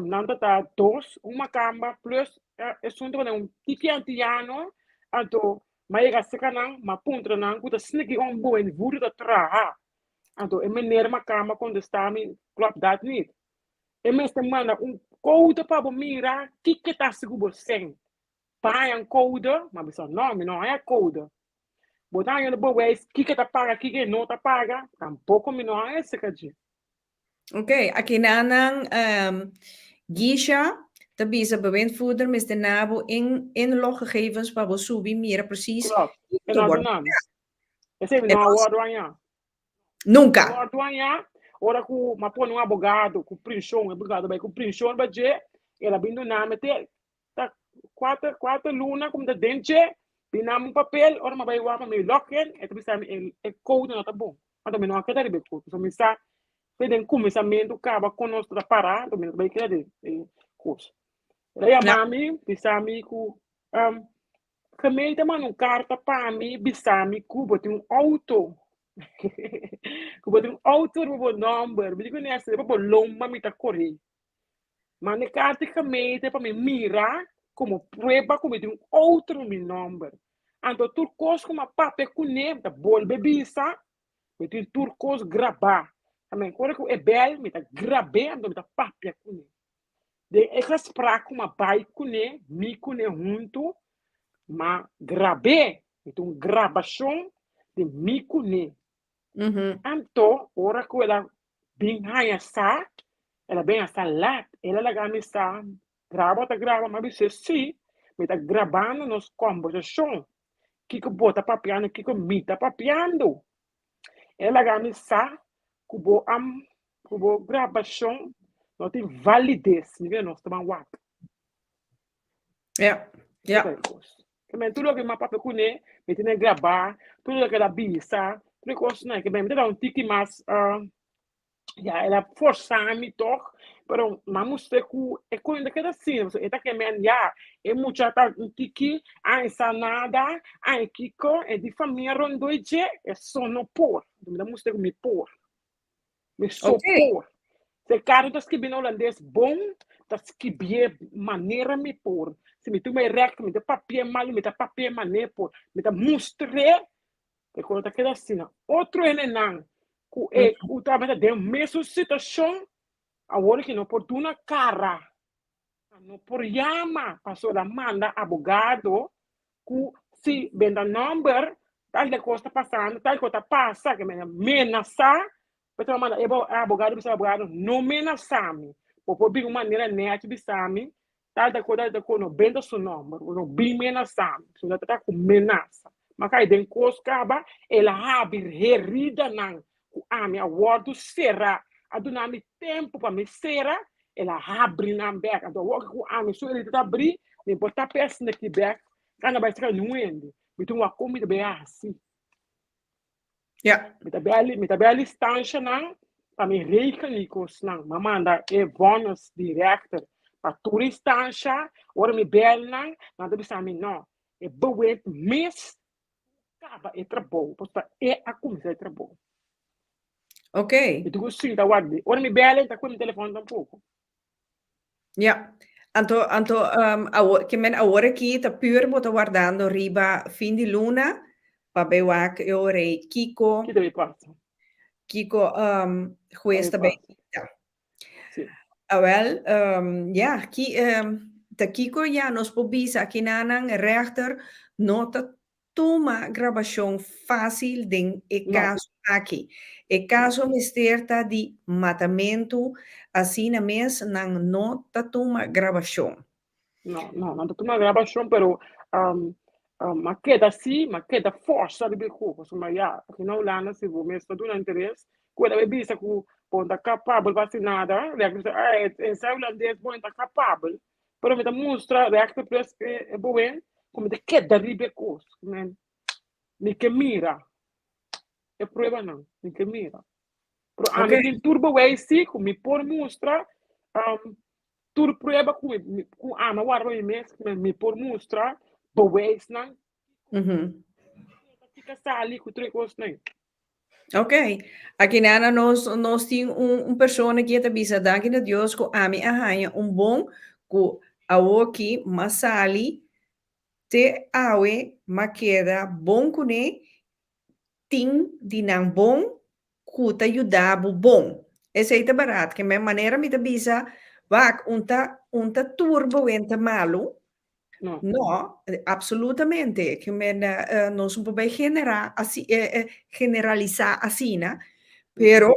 não tá dois, uma cama plus, é sunto tiki antiano, então mas eu sei que não, mas ponto não, que se não boa em vura da traha, então eu me nerma cama quando está me club dat niet. Eu me estou manda code para mira, que tá seguro sem, para code, mas bisa não é code. Botar eu no boa que tá paga, que não tá paga, tampouco me não é esse que. Ok, aqui nanang Gisha. Tabisa bewindvoerder mis de NABO inloggegevens waar we subi meer precies. Klopt. En dan dan. Esse é não o aduanha. Nunca. O aduanha, ora com uma pôr um abogado, com princhão, abogado vai com princhão, vai dizer, ela vindo na mete, tá quatro luna como da dente, pinam um papel, ora mas vai o meio locken, é também sabe é code não tá bom. Mas também não há que dar bem code, só me está pedem começamento acaba com nós para parar, também vai querer coisa. Daí a mami, bisami ku kami teman carta para mim, bisami ku botin auto. Ku botin auto bo number, bi ko nessa bo long mami ta corre. Mas ne carta kami te para mim mira como prueba como tem outro mi number. Anto turcos como pape kune da bol bebisa, botin turcos grabar. Também quando é bel, me tá grabe, ando me tá pape kune. De gesprek com uma pai kune, mi kune junto, mas grabe, Então, gravação de mico ne. Mhm. Anto, ora que ela bem ela bem essa lá, ela lá me está, grava, mas você sim, me está gravando nos conversação. Que bota papiando, que me está papiando. Ela lá me está, kubo gravação, não tem validez, nível nós estamos what. Ja, Outra ja. coisa. Também tudo que mapa para cune, me tem que gravar, tudo que ela bisa, tudo coisa, né, que bem, me dá um tique mais, ja, ela força-me toch, pero vamos ter que é coisa daquela assim, é que men ja, é muito tá um tique, a ensanada, a kiko, é de família rondoide, é só no por, vamos ter que me por, me Okay. sopor. Se cara das que bem holandês bom, das que bem maneira me por. Se me tu me recht, me dá papier mal, me dá papier maneira por, me dá mostre, é coisa daquela assim. Outro é não, o trabalho de mesma situação, agora que não oportuna cara, não por llama, passou da manda abogado, que se venda number, tal de coisa passando, tal coisa passa, que me amenaça, então manda abogado, bisa abogado, não amenaça-me, por bem maneira net bisami, tal da coisa não venda seu número, não bem amenaça-me, se não tá com amenaça. Mas aí den coisa acaba, ela abre herida não, a minha word será, a do nome tempo para me será, ela abre na beca, a do work com a minha sua ele tá abrir, nem botar peça na que beca, kana vai ficar nuendo, então uma comida bem assim. Ja. Met de listantie na, para me rekenikos na, mamanda e bonus director, para toeristantie, ora me bel na, na de bisa mi no, e bewet mis, kaba e trabo, posta e a comisa e trabo. Okay. E tu sim da guardi, ora mi bel ta com telefone tampouco. Ja. Que men agora aqui tá pure bota guardando riba fim de luna, para bewac eu rei Que deve passar, Kiko juez deve também. passar. Sim. Wel, ja, de Kiko ja nos pobisa aqui na rechter nota toma gravação fácil den e Não, caso aqui. E não. caso misterta de matamento, assim na mes não nota toma gravação. No, no, non tutto una gravação, pero ma queda sì, ma queda forza di becco, insomma, ja, che non l'hanno si vuole messo tu un interesse, quella è vista che ponta capabile vacinada, e se olandês ponta capabile, però mi da mostra, reacta plus e boen, come de queda di becco, mi che mira, e prova non, mi che mira. Pero a Ok, mí tem turbo way sí, com mi por mostra, tur prueba com ama warba mi mes, mi por mostra, bo ways nan, uhum. tika sali com tre cos nan. Ok, aqui nana nós tem pessoa que está bisa, danke a Deus, que a mim arranha bom, que a aqui, masali, te awe, maqueda, bom cune, ting, dinang bom, kuta yudabo bom. Esse aí tá barato, que minha maneira me tá bisa, vak, unta turbo, enta malo, No, no, absolutamente, que nós não podemos generalizar assim, né? Pero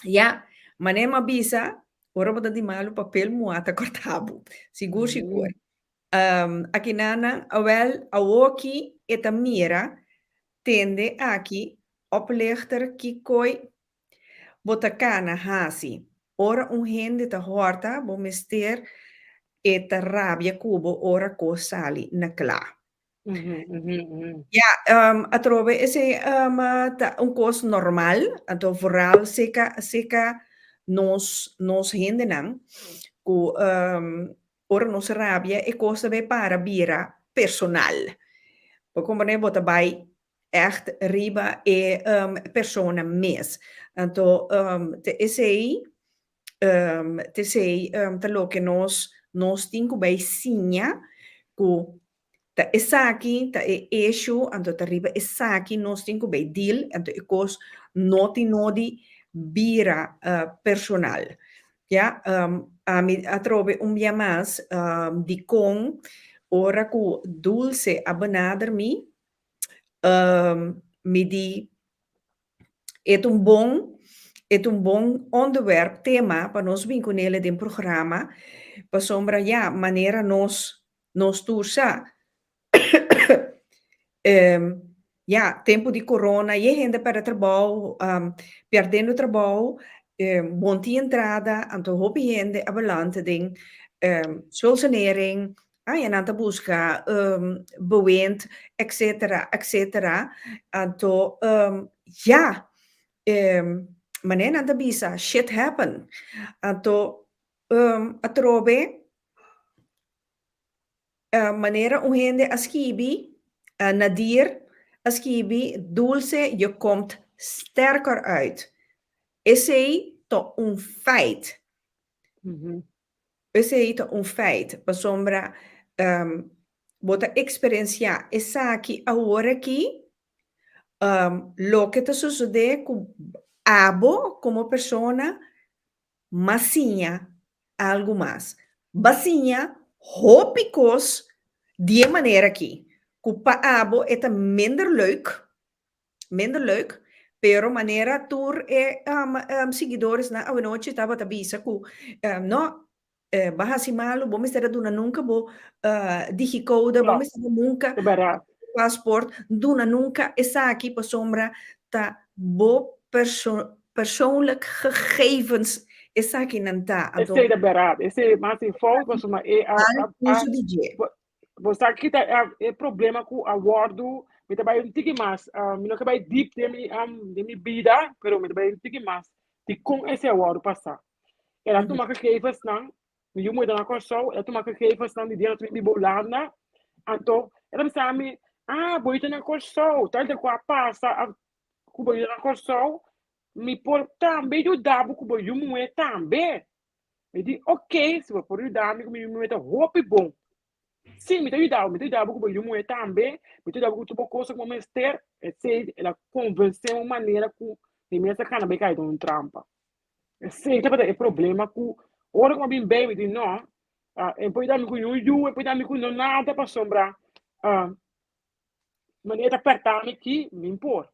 ya, manema bisa, ora boda di malo papel muata cortabo. Sigur, sigur. Aqui nana, awel, awoki eta mira, tende aqui, oplichter ki koi, botakana hasi. Ora un hende ta horta, bo mister, eta rabia cubo, ora ko sali na kla. Ja, a trove esse um curso normal, então vooral seca nos hende não, ku ora nos rabia e costa be para bira personal. Porque como ne bota bai echt riba e persona mes. Então te sei te lo que nos tingo bai sinha ku ta esaki ta e eixo anto ta riba esaki nos tinko bei deal anto e kos noti bira personal ja a mi a trove un via mas di con ora que Dulce a benader me, me di, é um bom onderwerp, tema, para nós vincular dentro do programa, para sombra, ja, maneira nós tursa. Ja, tempo de corona, e gente para trabalho, perdendo trabalho, monte entrada, então houve gente abalante den, solsanering, e nanta busca, bewend, etc., etc. Então, ja, mané nanta bisa, shit happen. Então, a trobe, maneira um gente askibi, Nadir, askibi, Dulce, je komt sterker uit. Esse aí to um feit. Uhum. Esse aí to um feit. Para sombra, bota experienciar essa aqui, agora aqui, lo que te sucede com abo como persona, massinha, algo mais. Basinha, hopicos, die maneira aqui. Kupa abo é minder leuk, pero maneira tour e seguidores na a noite estava tabisa ku no bahasi malo, bom estar duna nunca bo digicode, bom Claro, estar nunca é barato. passport, duna nunca essa aqui para sombra ta bo persoonlijk gegevens essa aqui não tá. Esse é barato. Esse é mais forte, mas Uso de je. você aqui é problema com a wordo, me trabalha um tique mais, me não acaba deep de minha vida, pero me trabalha um tique mais, de com esse wordo passar. Ela toma que é faz não, me eu mudo na corção, ela toma que é faz não de dia tu me bolanda, então ela me sabe, boi na corção, tal de qua passa, com boi na corção, me por também ajudar com boi eu moe também. Me diz, ok, se eu for ajudar, me meta roupa bom. Sim, me ajudava com boi eu moe também, me ajudava com tudo coisa como mister, ela convenceu uma maneira com de minha sacana bem caído um trampa. Sim, é problema com ora como bem me diz não, e poi darmi com eu, e poi darmi com nada para sombrar, maneira apertar me aqui, me impor.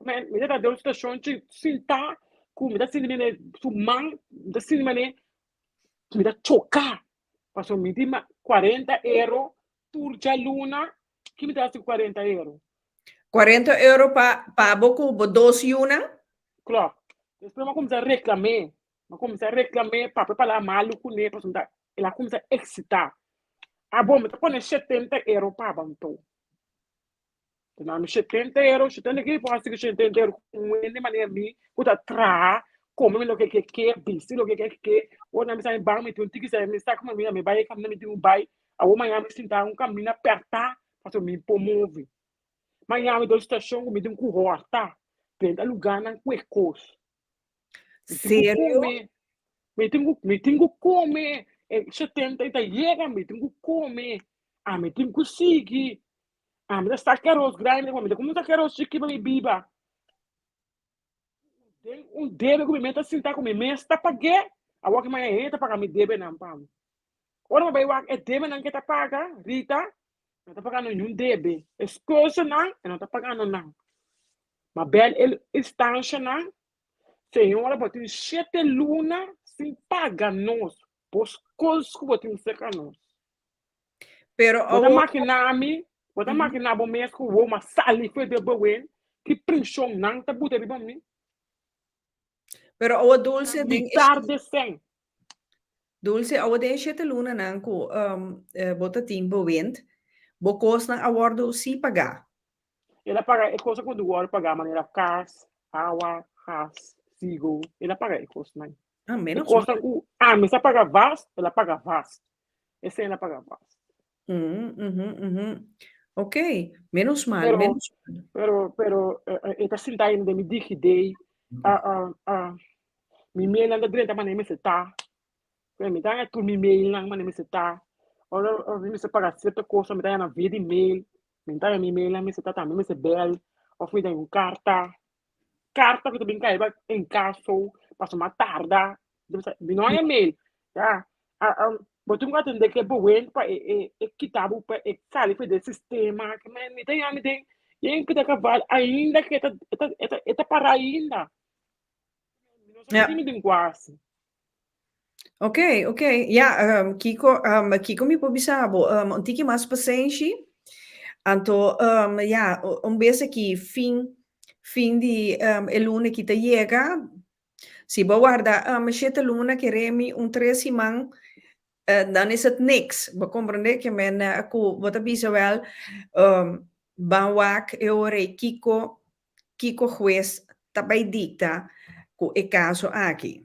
Mas me dá deu situação de sentar com me dá sim me sumar, me dá sim me dá chocar. Passou me dá 40 euro por dia luna, que me dá 40 euro. 40 euro para boku bo 12 una? Claro. Depois eu comecei a reclamar, para falar mal com ele, para ela começa a excitar. Bom, me tá pondo 70 euro para banto. Então, 70 euro, 70 que pode ser 70 euro, de maneira me, puta tra, como lo que bisi lo que, ou na mesa em bar me tem que ser me está como me vai caminhar me tem um bai, a uma manhã me sentar caminho apertar, para me promove. Manhã me dou estação me tem um corta, tenta lugar na cuecos. Sério? Me tem que comer, 70 e chega, me tem que comer, me tem que seguir. Me dá sacaros grande, me dá como sacaros chique para me biba. Um debe que me meta sentar com me está pague. A walk my head para me debe não pam. Ora vai walk é debe não que tá paga, Rita. Não tá pagando nenhum debe. Escosa não tá pagando não. Mas bel ele instância não. Senhora botou 7 luna sem pagar nós. Pos coisas que botou seca nós. Pero Bota máquina bota máquina bom mês com uma sali foi de boa que pressão não tá botar de bom mim. pero o dulce ding Tarde sem. Dulce o den 7 luna nang ku bota timbo wind. Bokos na awardo si paga. Ela paga é coisa quando o ouro pagar maneira cas, água, ras, sigo. Ela paga é coisa não. É Menos coisa mal. que mas ela paga vas, ela paga vas. Essa ela paga vas. Ok, menos mal, menos mal. Pero esta sentada de me digidei mi mail anda direita maneira me está. Me dá tu mi mail na maneira me está. Ora me se paga certa coisa, me dá na via de mail. Me dá mi mail me está também me se bel. Ou me dá uma carta que também cai em caso, passa uma tarde, não é e-mail, já, Mas tu nggak entender que é bom para quitar o calibre do sistema, que me tem, e que tá cavalo ainda que tá para ainda. Não só Ja. me tem quase. Oké, oké. Ja, Kiko mi pobisabo, um tiki mas pacienci. Anto, ja, un bese ki fin di e luna kita llega. Si guarda, siete luna che remi un 3 dan is het niks. We comprende que men aku wat bisa wel banwak eore Kiko juez tabay dicta ku e caso aqui.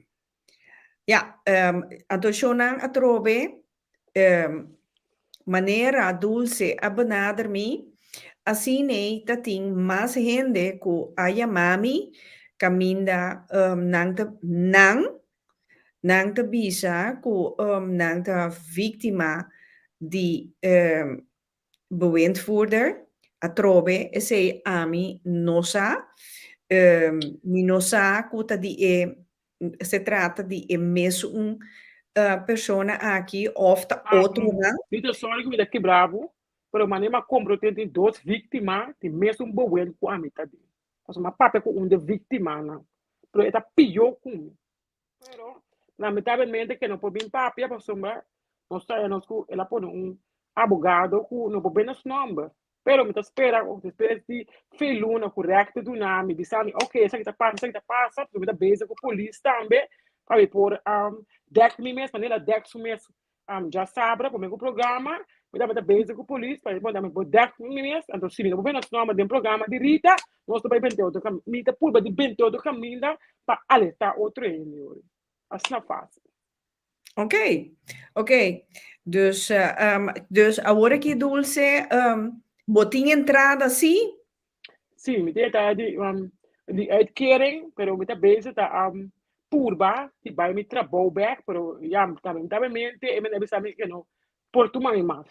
Ja, adosyonan atrobe manera dulce a benadermi así tating mas gente ku aya mami kaminda nang te bisa ku nang te víctima di bewindvoerder atrobe e sei ami nosa mi nosa kuta di se trata di mesmo persona aqui of the outro não. Então, só que me dá quebravo, pero manema compro tem 2 vítimas, tem mesmo um bom com a mitad. Mas uma papa com um de vítima, não. Pero é pior com. Pero, lamentavelmente, que não pode vir papia, para sombra, nós sabemos que ela pode advogado que não pode ver nosso nome. Pero, me espera, se feluna correta do nome, dizendo, ok, isso aqui está passa, me dá beijo com a polícia também, para por deck me mesmo, maneira deck mesmo, já sabe, como é o programa, me dá beijo com a polícia, para por deck me mesmo, então se não pode ver nosso nome do programa de Rita, nós também penteu do caminho, me dá pulva de penteu do caminho, para alertar outro ele. Assim é fácil. Oké, oké. Dus agora que dulce botinha entrada assim? Sim, me dá de uitkering, pero me dá beijo da purba, que vai me trabalhar back, pero já lamentavelmente, eu me deve saber que não, por tu mãe mais.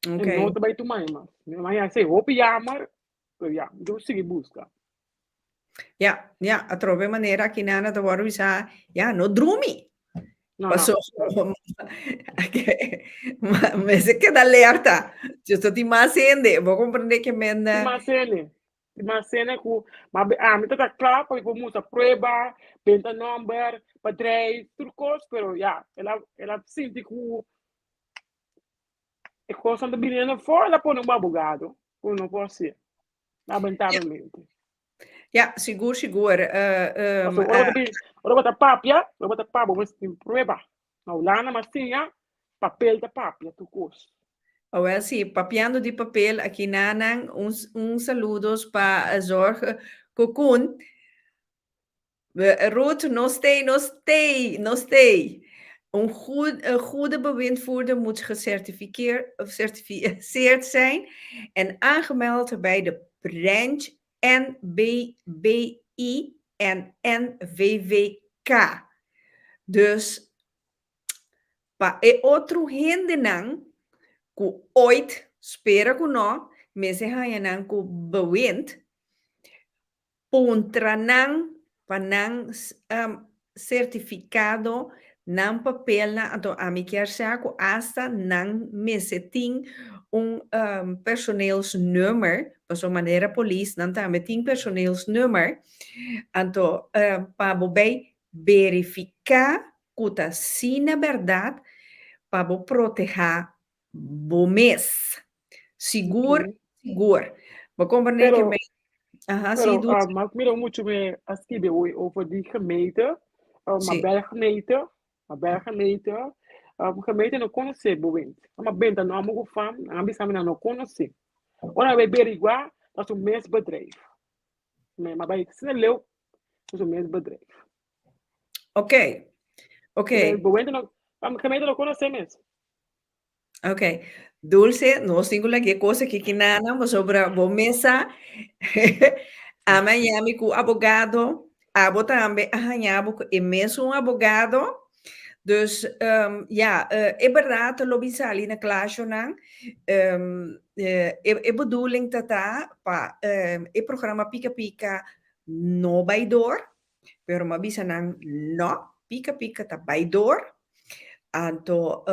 Oké. Não também tu mãe mais. Minha mãe sei, hope jammer, pero já, eu segui busca. Ja, ja, a trove maneira que nana da waru isa, ja, no drumi. Não, Passou, não. mas é que dá alerta. Eu estou te macende, vou compreender que men Uma cena com, mas me tá claro, porque vamos a prova, benta number, padrões, trucos, pero já, ela sente que é coisa da menina fora, ela põe um abogado, ou não pode ser, lamentavelmente. Ja, seguro. Ora bota papia, vamos em prova. Não, lá na massinha, papel da papia, trucos. Oh, well, sim, papiando de papel, aqui nanang, saludos para a Zorg Cocoon. Ruth, no stay. Een goede bewindvoerder moet gecertificeerd zijn en aangemeld bij de branch NBBI en NVVK. Dus, pa outro hendenang, ku ooit spera ku no, mese hayanang ku bewind, puntranang panang certificado nan papel na ato amikiarsa ku hasta nan meseting personeelsnummer, paso manera police nan ta meting personeelsnummer, anto pa bobei verificar kuta sina verdad pa bo proteger bomes. Seguro. We compreenden que me... Aha, zie Pero, mas mira muito me asquibe over die gemeente, Sim. maar Belgemeente, gemeente não conhece bewind. Maar benta não amo gefam, ambisami não conhece. Ora vai averiguar, nós um mesmo bedrijf. Maar bij het leeuw, nós um mesmo bedrijf. Ok. Bewind não, gemeente não conhece mesmo. Ok. Dulce, no singular que cosa que kinana mo sobra bomesa. Amanhã com abogado, abo também arranhava e mesmo abogado. Dus é verdade, lo bisa ali na classe, não? É bedoeling dat pa é programa Pica Pica no vai door, pero ma bisa nang no Pica Pica ta vai door. Anto,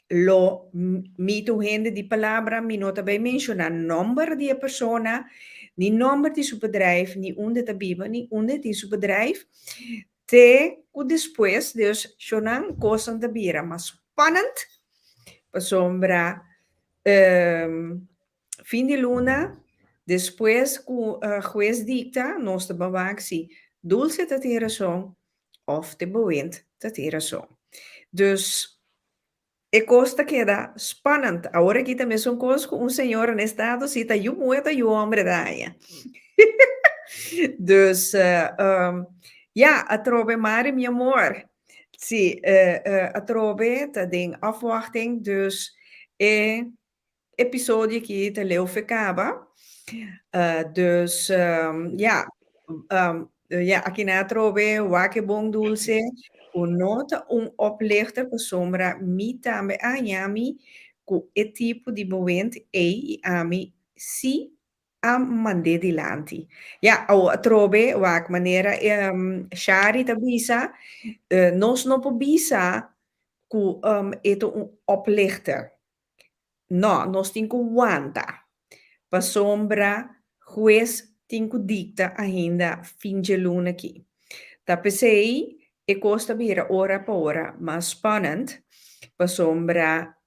lo mito gente di palabra, mi nota bij mencionar nummer die persona, ni nummer di su bedrijf, ni onde te biba, ni onde di su bedrijf. Te, o después, dus, shonan kosan de bira, mas spannend, sombra, fin de luna, después, cu juez dicta, nos de bewaaksie, dulce te tira son, of te bewind te tira son. Dus, e costa queda spannend. Agora aqui também são coisas com um senhor no estado, se tá eu muito e o homem daia. Dus, ja, a trove maar, meu amor. Sim, a trove tá em afwachting, dus episódio aqui te leu ficava. Dus, ja, ja, aqui na trove, waque bom dulce, o nota oplichter per sombra mi tambe anyami cu e tipo di movente e ami si a mande di lanti. Ja, o trobe wak manera shari tabisa nos no po bisa cu eto un oplichter. No, nos tinko wanta. Pa sombra juez tinko dicta ainda finge luna aqui. Da pensei e costa bira ora per ora, ma spannend, pa sombra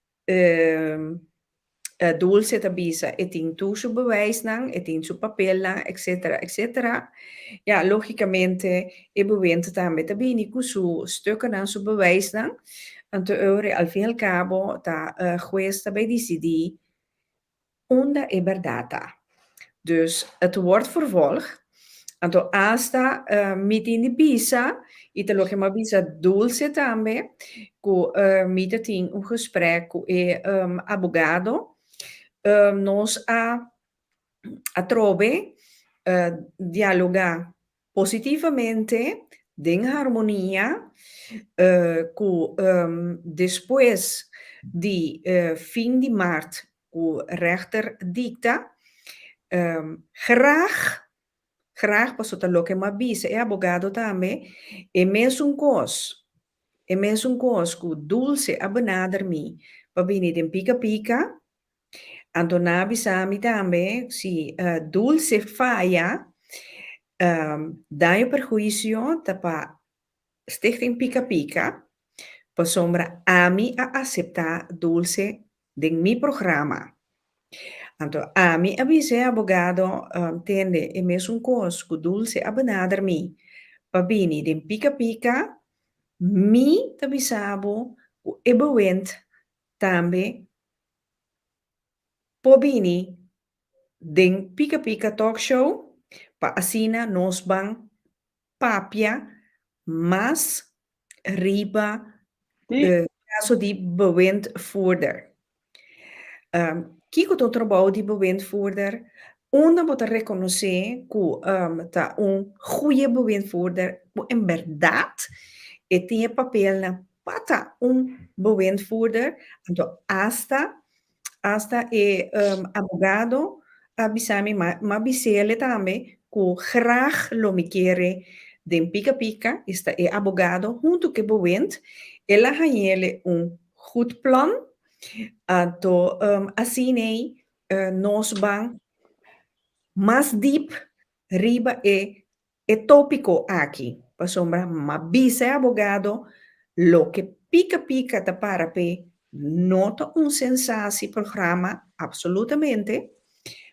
dulce tabisa e tin tu su bewijs nang, e tin su papel nang, etc., etc. Ja, logicamente, e bewint tambe tabini ku su stukken aan su bewijs nang, en te eure al fin cabo ta questa bij die onda e berdata. Dus het wordt vervolg. Anto hasta mit in di bisa, italo che ma bisa dulce tambe, cu mita tin un gesprek cu abogado, nos a trove dialoga positivamente, in harmonia, cu después di fin di maart, cu rechter dicta, graag pasota lo que ma bisa e abogado também e mesmo cos cu dulce a benader mi pa bini den pica pica anto na bisami também si dulce falla daño perjuicio tapa stichting pica pica pa sombra a mi a aceptar dulce den mi programa. Anto a mi avise abogado tende e mesmo cos cu dulce a benader mi. Pabini den pica pica mi tabisabo cu ebowent tambe pobini den pica pica talk show pa asina nos bang papia mas riba caso di bewindvoerder. Kiko tot trabalho de bewindvoerder, onde wordt reconocer que tá goede bewindvoerder, in verdade tem papel na pata bewindvoerder, então hasta abogado abisami ma bisele também que graag lo me quiere den pica pica, está abogado junto que bewind, ela hanele goed plan. Então, assim, nós vamos mais deep riba e tópico aqui. Para sombra, ma bisa abogado, lo que pica pica ta para pe, nota sensatie programa, absolutamente.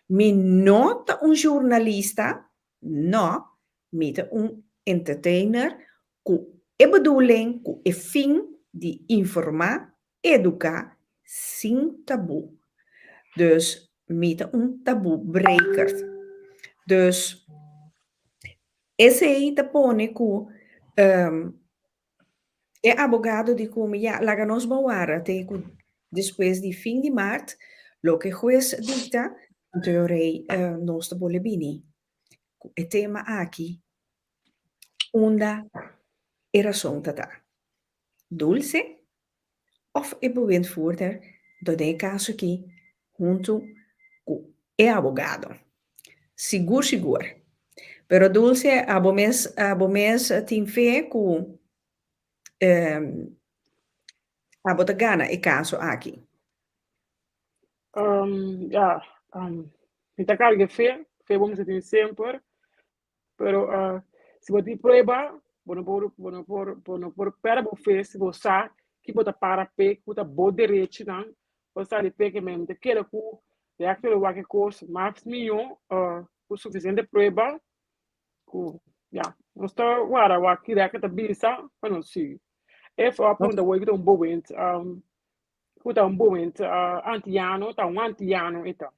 Mi nota jornalista, no, mita entertainer, cu e bedoeling, cu e fin di informar, educar, sem taboe. Dus met taboebreker. Dus esse aí te pone que é abogado de como ya la nos bawara te depois de fim de maart lo que juez dicta teorei nos te bolebini. E tema aqui onda era sontata. Dulce of e bewindvoerder, do de caso aqui, junto com o abogado. Seguro. Pero Dulce, abomes tem fé com bota gana e caso aqui. Ja, mita carga fe vamos a tener sempre, pero se você prueba, bueno por pera bo fe se você que bota para pe, que bota bo direito não, você de pe que mesmo te quer ku, de aquele wa que coisa mais milhão, o suficiente prueba, ku, ja, não está agora wa que dá que tá bisa, mas não sei. É só a ponta wa que tá bom momento, que tá momento, antiano, tá antiano então.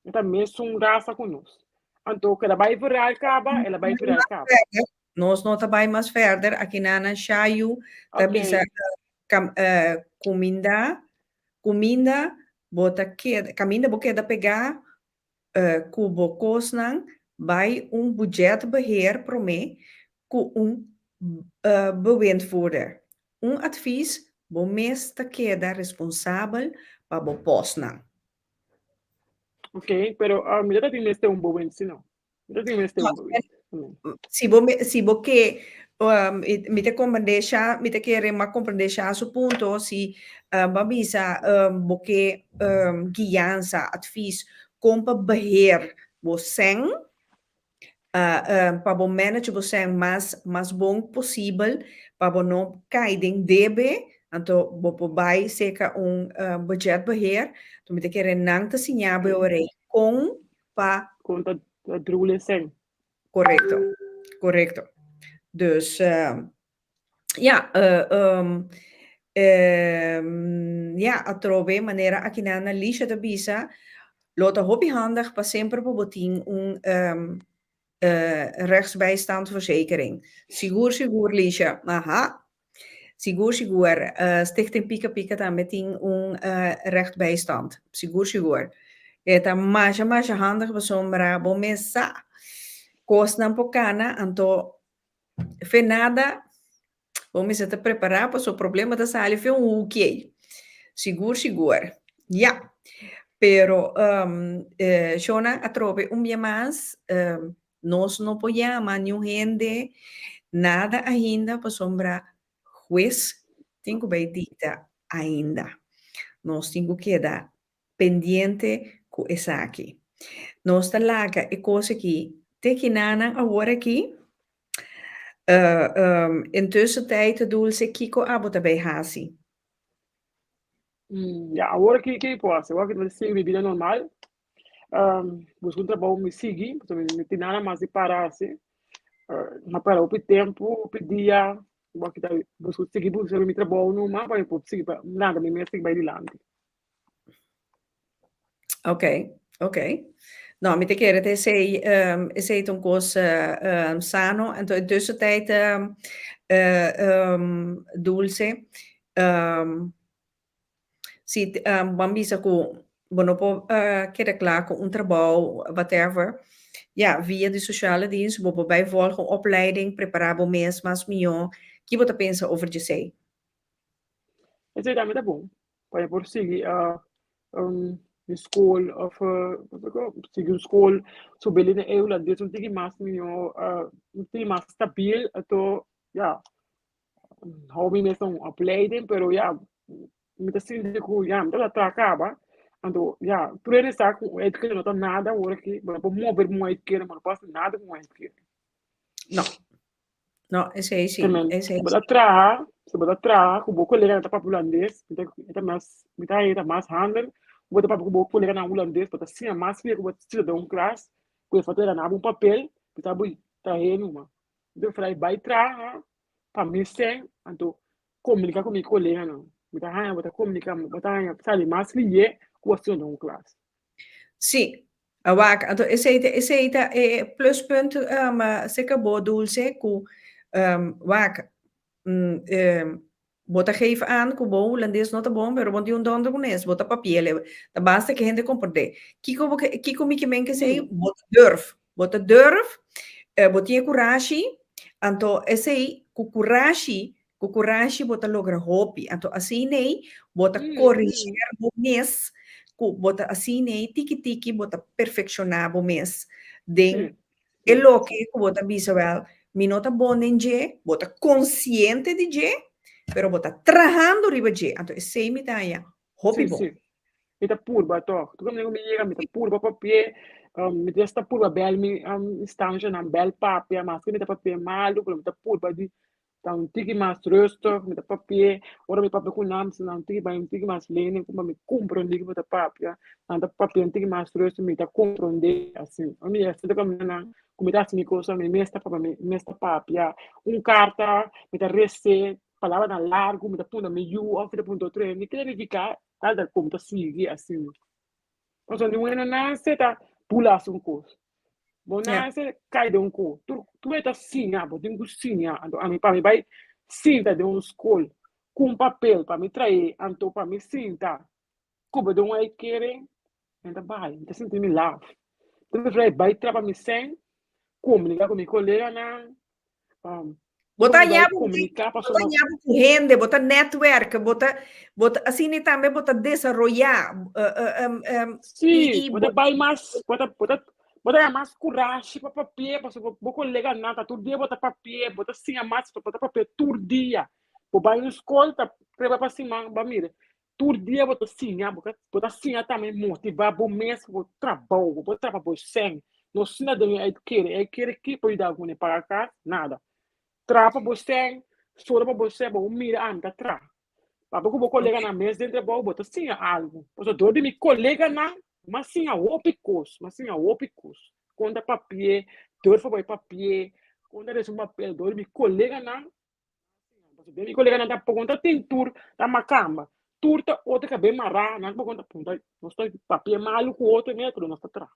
Então, mesmo raça conosco. Então, que ela vai virar caba, ela vai virar caba. Nós não trabalhamos mais verder, aqui na Chayu, bisa comida, bota que, caminda boque da pegar, cubo cosnan, vai budget beheer pro me, com bewindvoerder. Advies, bo mesta queda responsável para bo posnan. Ok, pero mira que tiene un buen si no. Mira que tiene un buen. Se você me te compreender, me te querer mais compreender a seu ponto, se babisa porque guiança, advies, como beheer você para o manage você mais bom possível para não cair em debe, então você vai seca budget beheer, então me te querer não te sinhar com para Conta drule sem. Correcto. Dus a trove maneira aqui na lista da bisa, lota hobby handig para sempre para botin rechtsbijstandverzekering. Sigur, Liesje. Aha. Sigur. Stichting Pika dan metin rechtbijstand. Sigur. Eta mais handig para sombra bom mesa. Costa pocana, anto nada, vamos se preparar para o problema da saúde foi ok. Sigur. Ja. Pero Shona atrobe dia mais, nós não podemos nenhum gente nada ainda para sombra juiz tenho bem dita ainda. Nós temos que dar pendiente com essa aqui. Nós tá lá é coisa que te nana agora aqui. Intussen tijd doel se kiko abota bij hasi. Ja, agora que posso? Agora que vai ser vida normal. Busco trabalho me seguir, porque me tem nada mais de parar assim. Mas para o tempo, o dia, agora que tá busco seguir, busco me trabalho no mapa, eu posso seguir nada, me seguir vai adiante. Ok. Nou, met de keren, is het een koos sano, en in tussentijd dulce, si bambisa ko bonopo kere klaar ko een trabajo, whatever. Ja, via de sociale dienst, bobo bij volgen opleiding, preparabo mes, mas miljoen. Que você pensa over de sei? Esse também tá bom. Pode por seguir school of seguir school so belin eu lá dentro tem mais melhor tem mais stabil então ja hobby mesmo opleiding pero ja met de zin de ku ja dat het acaba então ja tudo está com é que não tá nada agora que vamos mover muito que não passa nada com muito que não esse aí sim se bota trabalhar com o colega tá para holandês então mais handel Vou para o colega na holandês, para assim, mais que eu tiro de classe, que eu faço na um papel, que tá bom, tá renuma. Então, falei, vai trabalhar, para mim, sem, então, comunicar com meu colega, não. Vou comunicar, sabe, mais que é, com a sua classe. Sim, awak, então, esse aí é pluspunt, zeker boa dulce, com, wak, bota geven aan, como holandês não tá bom, pero bom dia um dono japonês, bota papel, tá basta que a gente compreende. Kiko me que menke sei, bota durf, botinha coragem, então esse aí, com coragem, bota logra hopi, então assim nem, bota corrigir o mês, bota assim nem, tiki, bota perfeccionar o mês, den, é lo que bota bisawel, minota bom nem je, bota consciente de je, pero bota trabajando riba je, anto e sei mi taia, hopi Sì, bom. sì. Mi ta purba toch. Tu come mi llega, mi ta purba papier, mi ta sta purba bel mi instante na bel papier, mas que mi ta papier malu, mi ta purba di ta un tiki mas rustig, mi ta papier, ora mi papier con naam, na un tiki mas lenen, come mi compro un tiki mi ta papier, na ta papier un tiki mas rustig, mi ta compro un de assim. A mi esta come na come ta mi cosa, mi mesta papia, mi mesta papier, un carta, mi ta rese, palavra na largo, mi ta punta mi you, of da punto 3, mi quer verificar Alter komt te seguir assim. Mas onde o nasce tá pula um coisa. Bom Ja, nasce cai de coisa. Tu é assim, ah, bom tem cozinha. A mim para mim vai cinta de escola com papel para me trazer, anto para me cinta. Como de aí querer, então vai, então sinto me lavo. Então vai trabalhar me sem comunicar com meu colega na bota vai nyabu, comunicar para bota somar nyabu com rende, bota network, bota assim também bota desarrollar, Sim, e pode vai mais, pode mais coragem para papel, para vou colega nada, todo dia bota papel, bota sim a mais, bota papel todo dia. Por vai na escola, prepara para cima, ba mira. Todo dia bota sim, bota sim também motivar bom mês, bota trabalho por sem. Não se nada é querer que pode dar alguma para cá, nada. Trapa por sem, sora para você, bom mira anda tra. Papo com o colega na mesa dentro da bota sim algo. Pois dor de me colega na, mas sim a opicos, mas sim a opicos. Quando é papier, dor foi papier, quando é um papel, dor de me colega na, pois bem me colega na da ponta tem tour da macamba. Tour tá outra que bem mará, na ponta ponta, nós tá papier malu com outro metro, nós tá tra.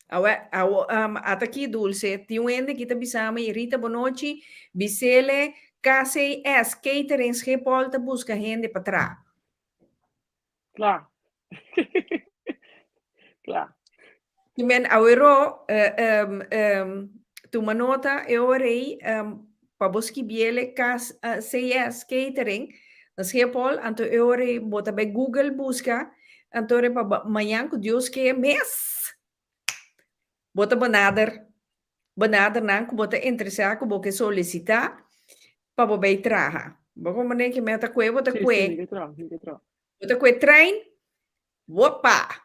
Ata aqui, Dulce, tinha um ende que tá bisama e Rita Bonotti, Bisele, KCS, Catering, Schiphol, tá busca rende para trás. Claro. Claro. E men awero, tu manota, eu orei, para buscar biele, CS, Catering, na Schiphol, anto eu orei, bota bei Google busca, anto orei para manhã, que Deus que é mês. Bota benader nang bota interessar ko boke solicitar para bobe traha. Boko manen que meta kwe bota Sim, sim, kwe. ninguém tra, ninguém tra. Bota kwe train. Wopa.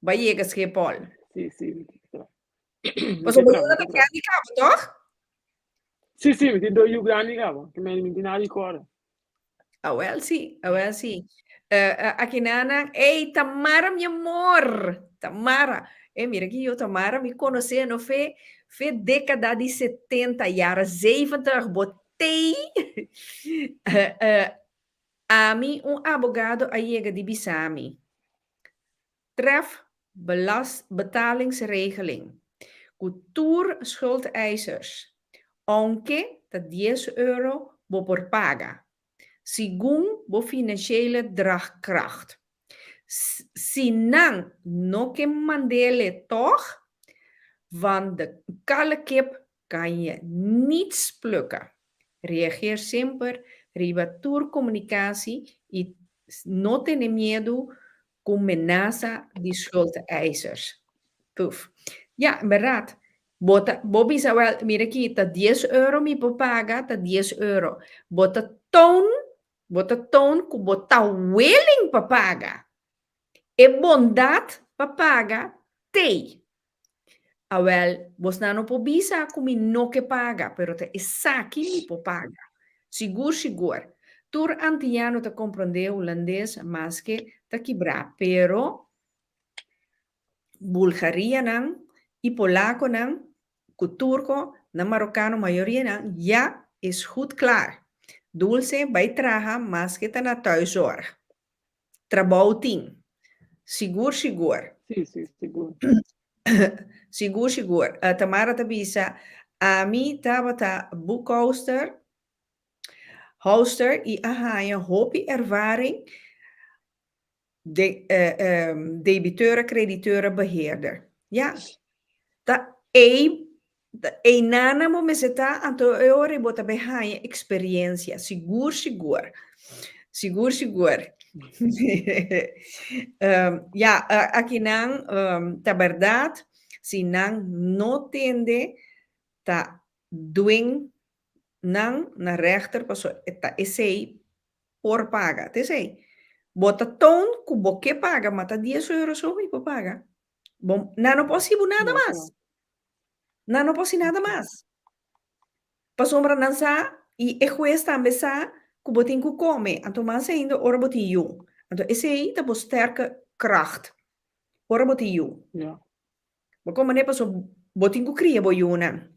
Baiegas que pol. Sim, ninguém tra. Paso Ninguém tra, boyuna ta ninguém tra. kandi ka toch? Sim, me tem dois grande, cara, que me tem nada de cor. Ah, well, sí, ah, well, sí. Aqui nana, ei, Tamara, mi amor. Tamara. Mira que eu, Tamara, me conheci no fe década de 70, jaren 70, botei a mim um abogado a chega de Bissami. Tref betalingsregeling. Cultuur schuldeisers. Aunque de 10 euro bo por paga. Según bo financiële draagkracht. Sinang no que mandele toch, want de kalle kip kan je niets plukken. Reageer simper, ribatur communicatie y no tener miedo con amenaza de schuldeisers. Puf. Ja, en verdad. Bobby zou wel, mira aqui, tá 10 euro me paga, tá 10 euro. Bota ton, que bota willing para pagar. E bondade para pagar, tem. Awel, vos não po bisa como não que paga, pero te esaki mi po paga. Sigur. Tur antiano te compreende holandês, mas que te quebra, pero Bulgaria nan, e polaco nan, ku turco, na marocano maioria nan, ja is goed klaar. Dulce bij traga, mas que te na thuiszorg. Trabalho team. Sigur. Sim, seguro. Sigur. Tamara Tabisa, a mim tava ta boekhoster, hoster, e een hoopie ervaring, debiteuren, crediteuren, beheerder. Ja, ta e nana mo me seta anto ore bota behaia experiência, sigur. Ja, aqui não, ta verdade, se não tende, ta doing não na rechter, passou, eta essay por paga. Te sei, bota tom, cubo que paga, mata 10 euros só e paga. Bom, não possível nada No, mais. claro. Não possível nada mais. Passou para dançar e o juiz também sabe que botin que come. Então, mas ainda, ora botin eu. Então, esse aí tá sterke kracht. Ora botin eu. Ja. Maar como ne passou, botin que cria boiuna.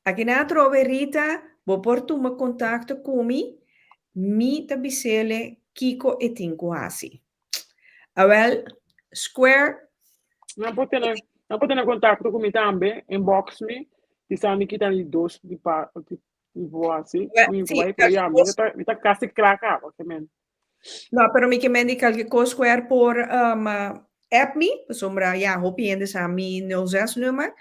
Aqui na trove Rita, vou por tu uma contato comi, mi tabisele Kiko e Tinko asi. Awel, Square, Non potete contatto con me tambe, inbox me, ti sanno che ti dos di voasi, mi sì, vai per qualche ya, cosa, mi ta casi craca, perché men. no, pero mi que mendi qualche cosa Square por app me, sombra, ja, hopi en de sami 06 nummer,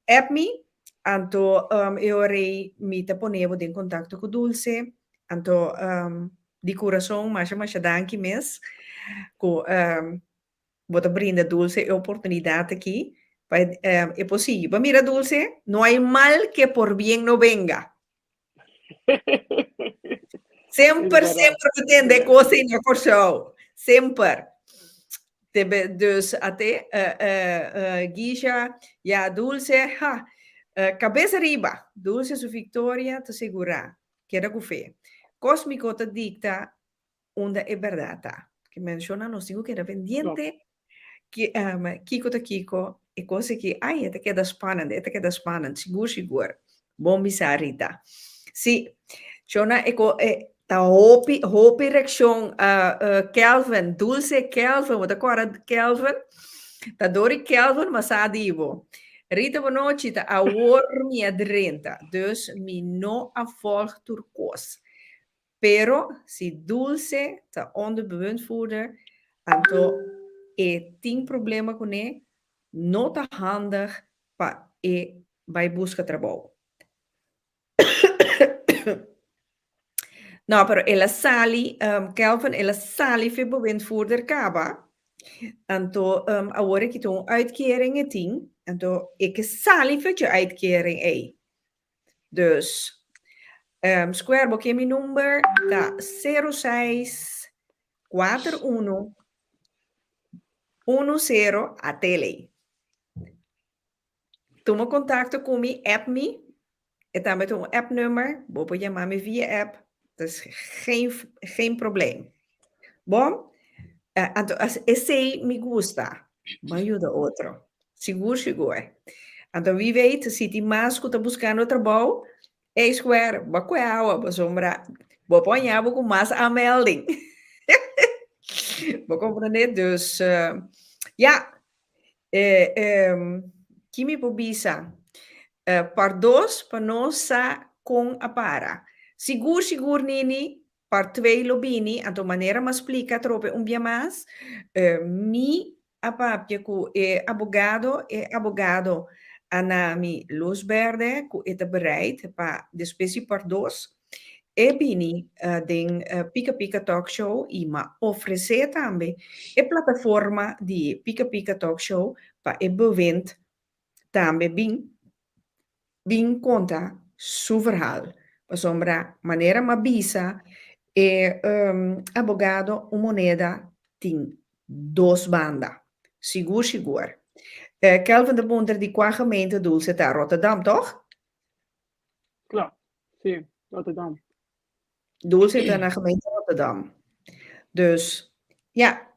app me, anto eu rei mi te ponevo in contatto con Dulce, anto di coração, mas danke mes, co bota brinda Dulce e oportunidade aqui, é possível. Mira, Dulce, no hay mal que por bien no venga. Sempre, Verdade. sempre pretende coisa in een show. Sempre. Dus até Guisha, ja, Dulce, ha, cabeça arriba. Dulce su Victoria te segura. Queda com fé. Cósmico te dicta onde é verdade. Que menciona nos digo que era pendiente. Que, Kiko te Kiko. E cose che, ai, te queda spannend. Sigur. Bom bizarrita. Sì, Shona, ta hopi reaction Kelvin, Dulce Kelvin, wat agora Kelvin, ta dori Kelvin, mas adivo. Rita Bonoci ta awor mi adrenta, dus mi no afvolg turkos. Pero si Dulce ta onder bewindvoerder, anto tem problema com ele, não tá handig para vai buscar trabalho. Nou, pero ela sali, Kelvin, ela sali voor bewindvoerder Kaba. En toen, agora que toen uitkering het ding, en toen ik sali voor je uitkering, Dus, Square book je mijn nummer, da 06 41 10 a tele. Toma contato com me, app me, en dan met een appnummer, bopo je mami via app. Dat is geen probleem. Bom, esse me gusta, me ajuda outro. Seguro. Então, wie weet, se die masco está buscando trabalho, é square, bacuau, sombra, vou ponhar com mais aanmelding. Vou compreender, dus, ja, que me pobisa, par dos, para nossa com a para. Seguro, Nini, par twee lobini, a tua maneira me explica trope dia mais. Mi apapia cu abogado Anami Luz Verde, cu eta bereid pa despesi par dos. E bini den Pica Talk Show e ma oferecer também e plataforma di Pica Talk Show pa e bewind também bin conta su verhaal. Sombra maneira mabisa e abogado moneda tem dos banda. Seguro. Kelvin de Bonter die qua gemeente doel zit daar Rotterdam, toch? Klaar. Sim, Rotterdam. Doel zit naar gemeente Rotterdam. Dus ja,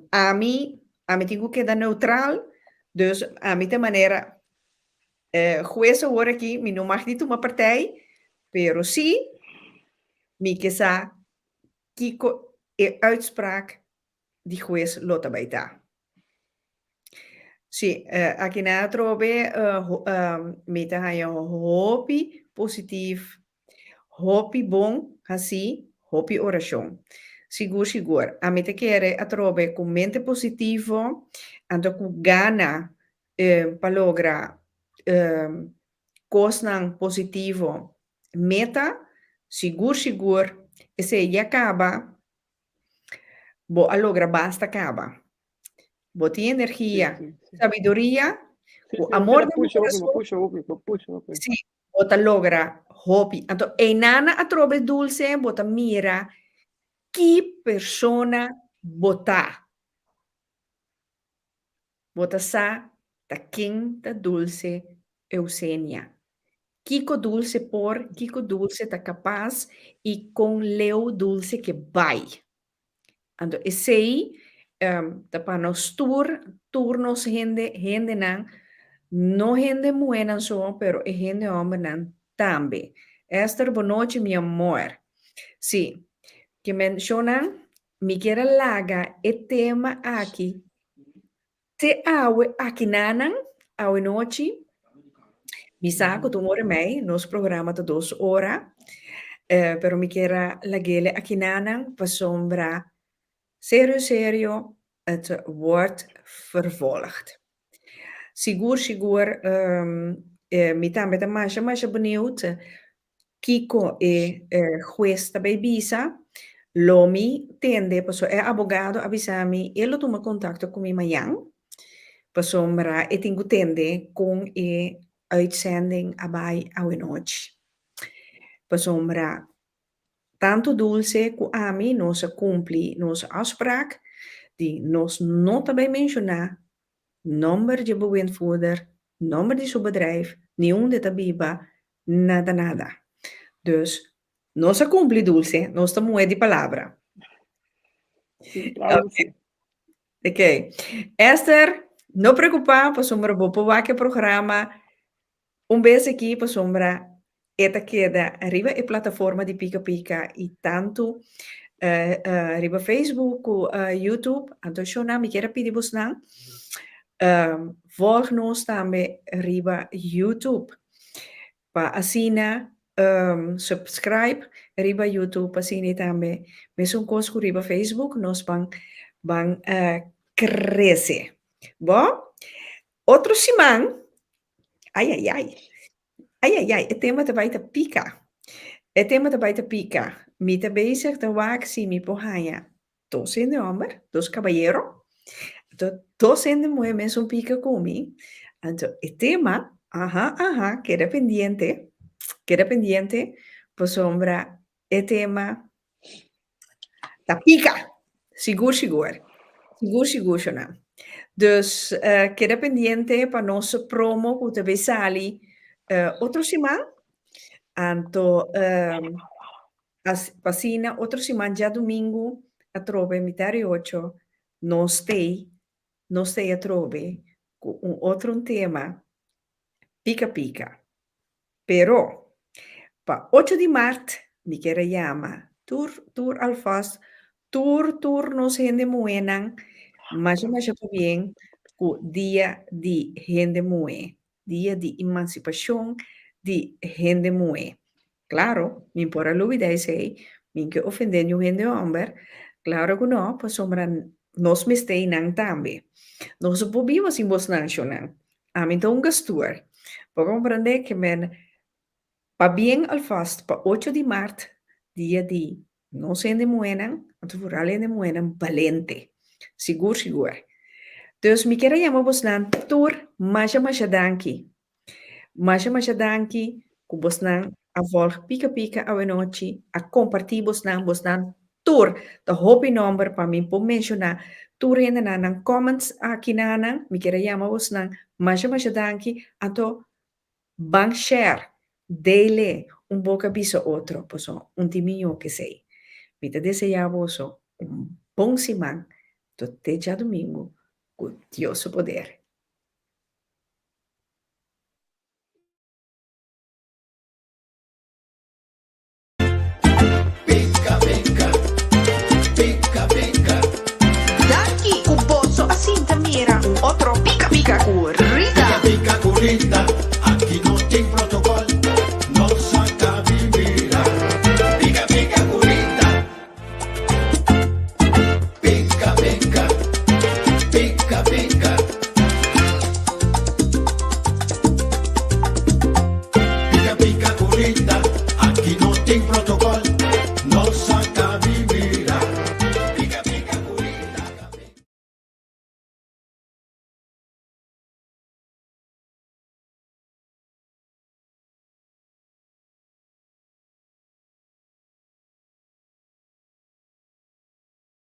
Ami digo que da neutral, dus Ami de maneira juez hoor aqui, mi não mag niet uma partij, pero sí, mi que sa Kiko e uitspraak die juez lota baita. Sì, aqui na trove meta hai hopi positief, hopi bom, assim, hopi oração. Seguro. A meta quere a trove com mente positivo, ando com gana para lograr coisas positivo. Meta, seguro, e se já acaba, a logra basta acaba. Tem energia, Sim. sabedoria, Sim, o amor da do puxa coração. open. Sim, bota logra hobby. Anto, e nana a trobe dulce, bota mira, chi persona bota. Bota sa, ta king, ta dulce, Eusenia. Kiko dulce por, Kiko dulce ta capaz, e com leu dulce que vai. Ando, e sei, ta pa nos turnos gente nan, no gente buena so, pero e gente hombre nan tambe. Esther, boa noite, mi amor. Sim, que mencionan, mi quiera laga e tema aqui. Se awe aqui nanan, awe noite, mi saco tu more mei, nos programa ta 2 ora, pero mi quiera lagele aqui nanan, pa sombra, serio, het wordt vervolgd. Sigur, mi tambe ta masha benieuwd, Kiko e questa babysa, Lomi tende, paso è abogado, avisami, e lo toma contatto con mi mayan, pasombra, e tingu tende con e uitzending abai awenoch. Pasombra, tanto dulce ku ami nos cumpli nos afspraak, die nos nota bij mensiona, nummer de bewindvoerder, nummer de zo'n bedrijf, niet de tabiba, nada. Dus, nos cumpli dulce, nos estamos de palabra. Sí, claro que sí. Ok. Esther, no preocupa, pues sombra, vou provar que programa. Beijo aqui, pues sombra, eta queda arriba e plataforma de Pica Pica e tanto arriba Facebook, YouTube. Então, Shona, me quero pedir vos não. Volg nos também arriba YouTube. Pa assina, subscribe arriba YouTube, assina também. Mesmo coisa arriba Facebook, nós van crescer. Bom? Outro semana. Ai, o tema te vai te pica. O tema te vai te pica. Mi te bezig te waak si mi pohaya. Dos in de hombre, dos caballero. Dos in de moe mensen pica comi. Entonces, el tema, queda pendiente, pues sombra, el tema, ta pica. Sigur, Shona. Dus queda pendiente para nosso promo, que te besali outro semana. Anto, pasina, outro semana, já domingo, a trove, mitad 8, não stay a trove, com outro tema, pica. Pero, para 8 de março, me quero chamar, tour alfast, tour nos gente muenan, mas bem, o dia de gente moe, dia de emancipação de gente moe. Claro, me importa lo vida sei, me que ofendendo gente homem, claro que não, pues sombra nos mistei nang tambe. Nós podemos em nacional. A mim então gastur. Para compreender que men pa bem alfast pa 8 de março, dia de não sendo moenan, então de moenan valente. Sigur. Dus me quero chamar vos nan tour, masha danki. Masha danki, ku vos nan a volg pica a noite, a compartir vos nan tour, de hobby number para mim por mencionar, tour in nan comments aqui nan, me quero chamar vos nan, masha danki, ato bank share, dele, boca bisa outro, poso, timinho que sei. Me te desejar vos bom semana, até já domingo. Con Dios su poder. Daqui o bolso assim te mira, outro pica corrida. Pica corrida, aqui não tem protocolo, não saca vivira. Pica corrida. Pica. Pica corrida, aqui não tem protocolo.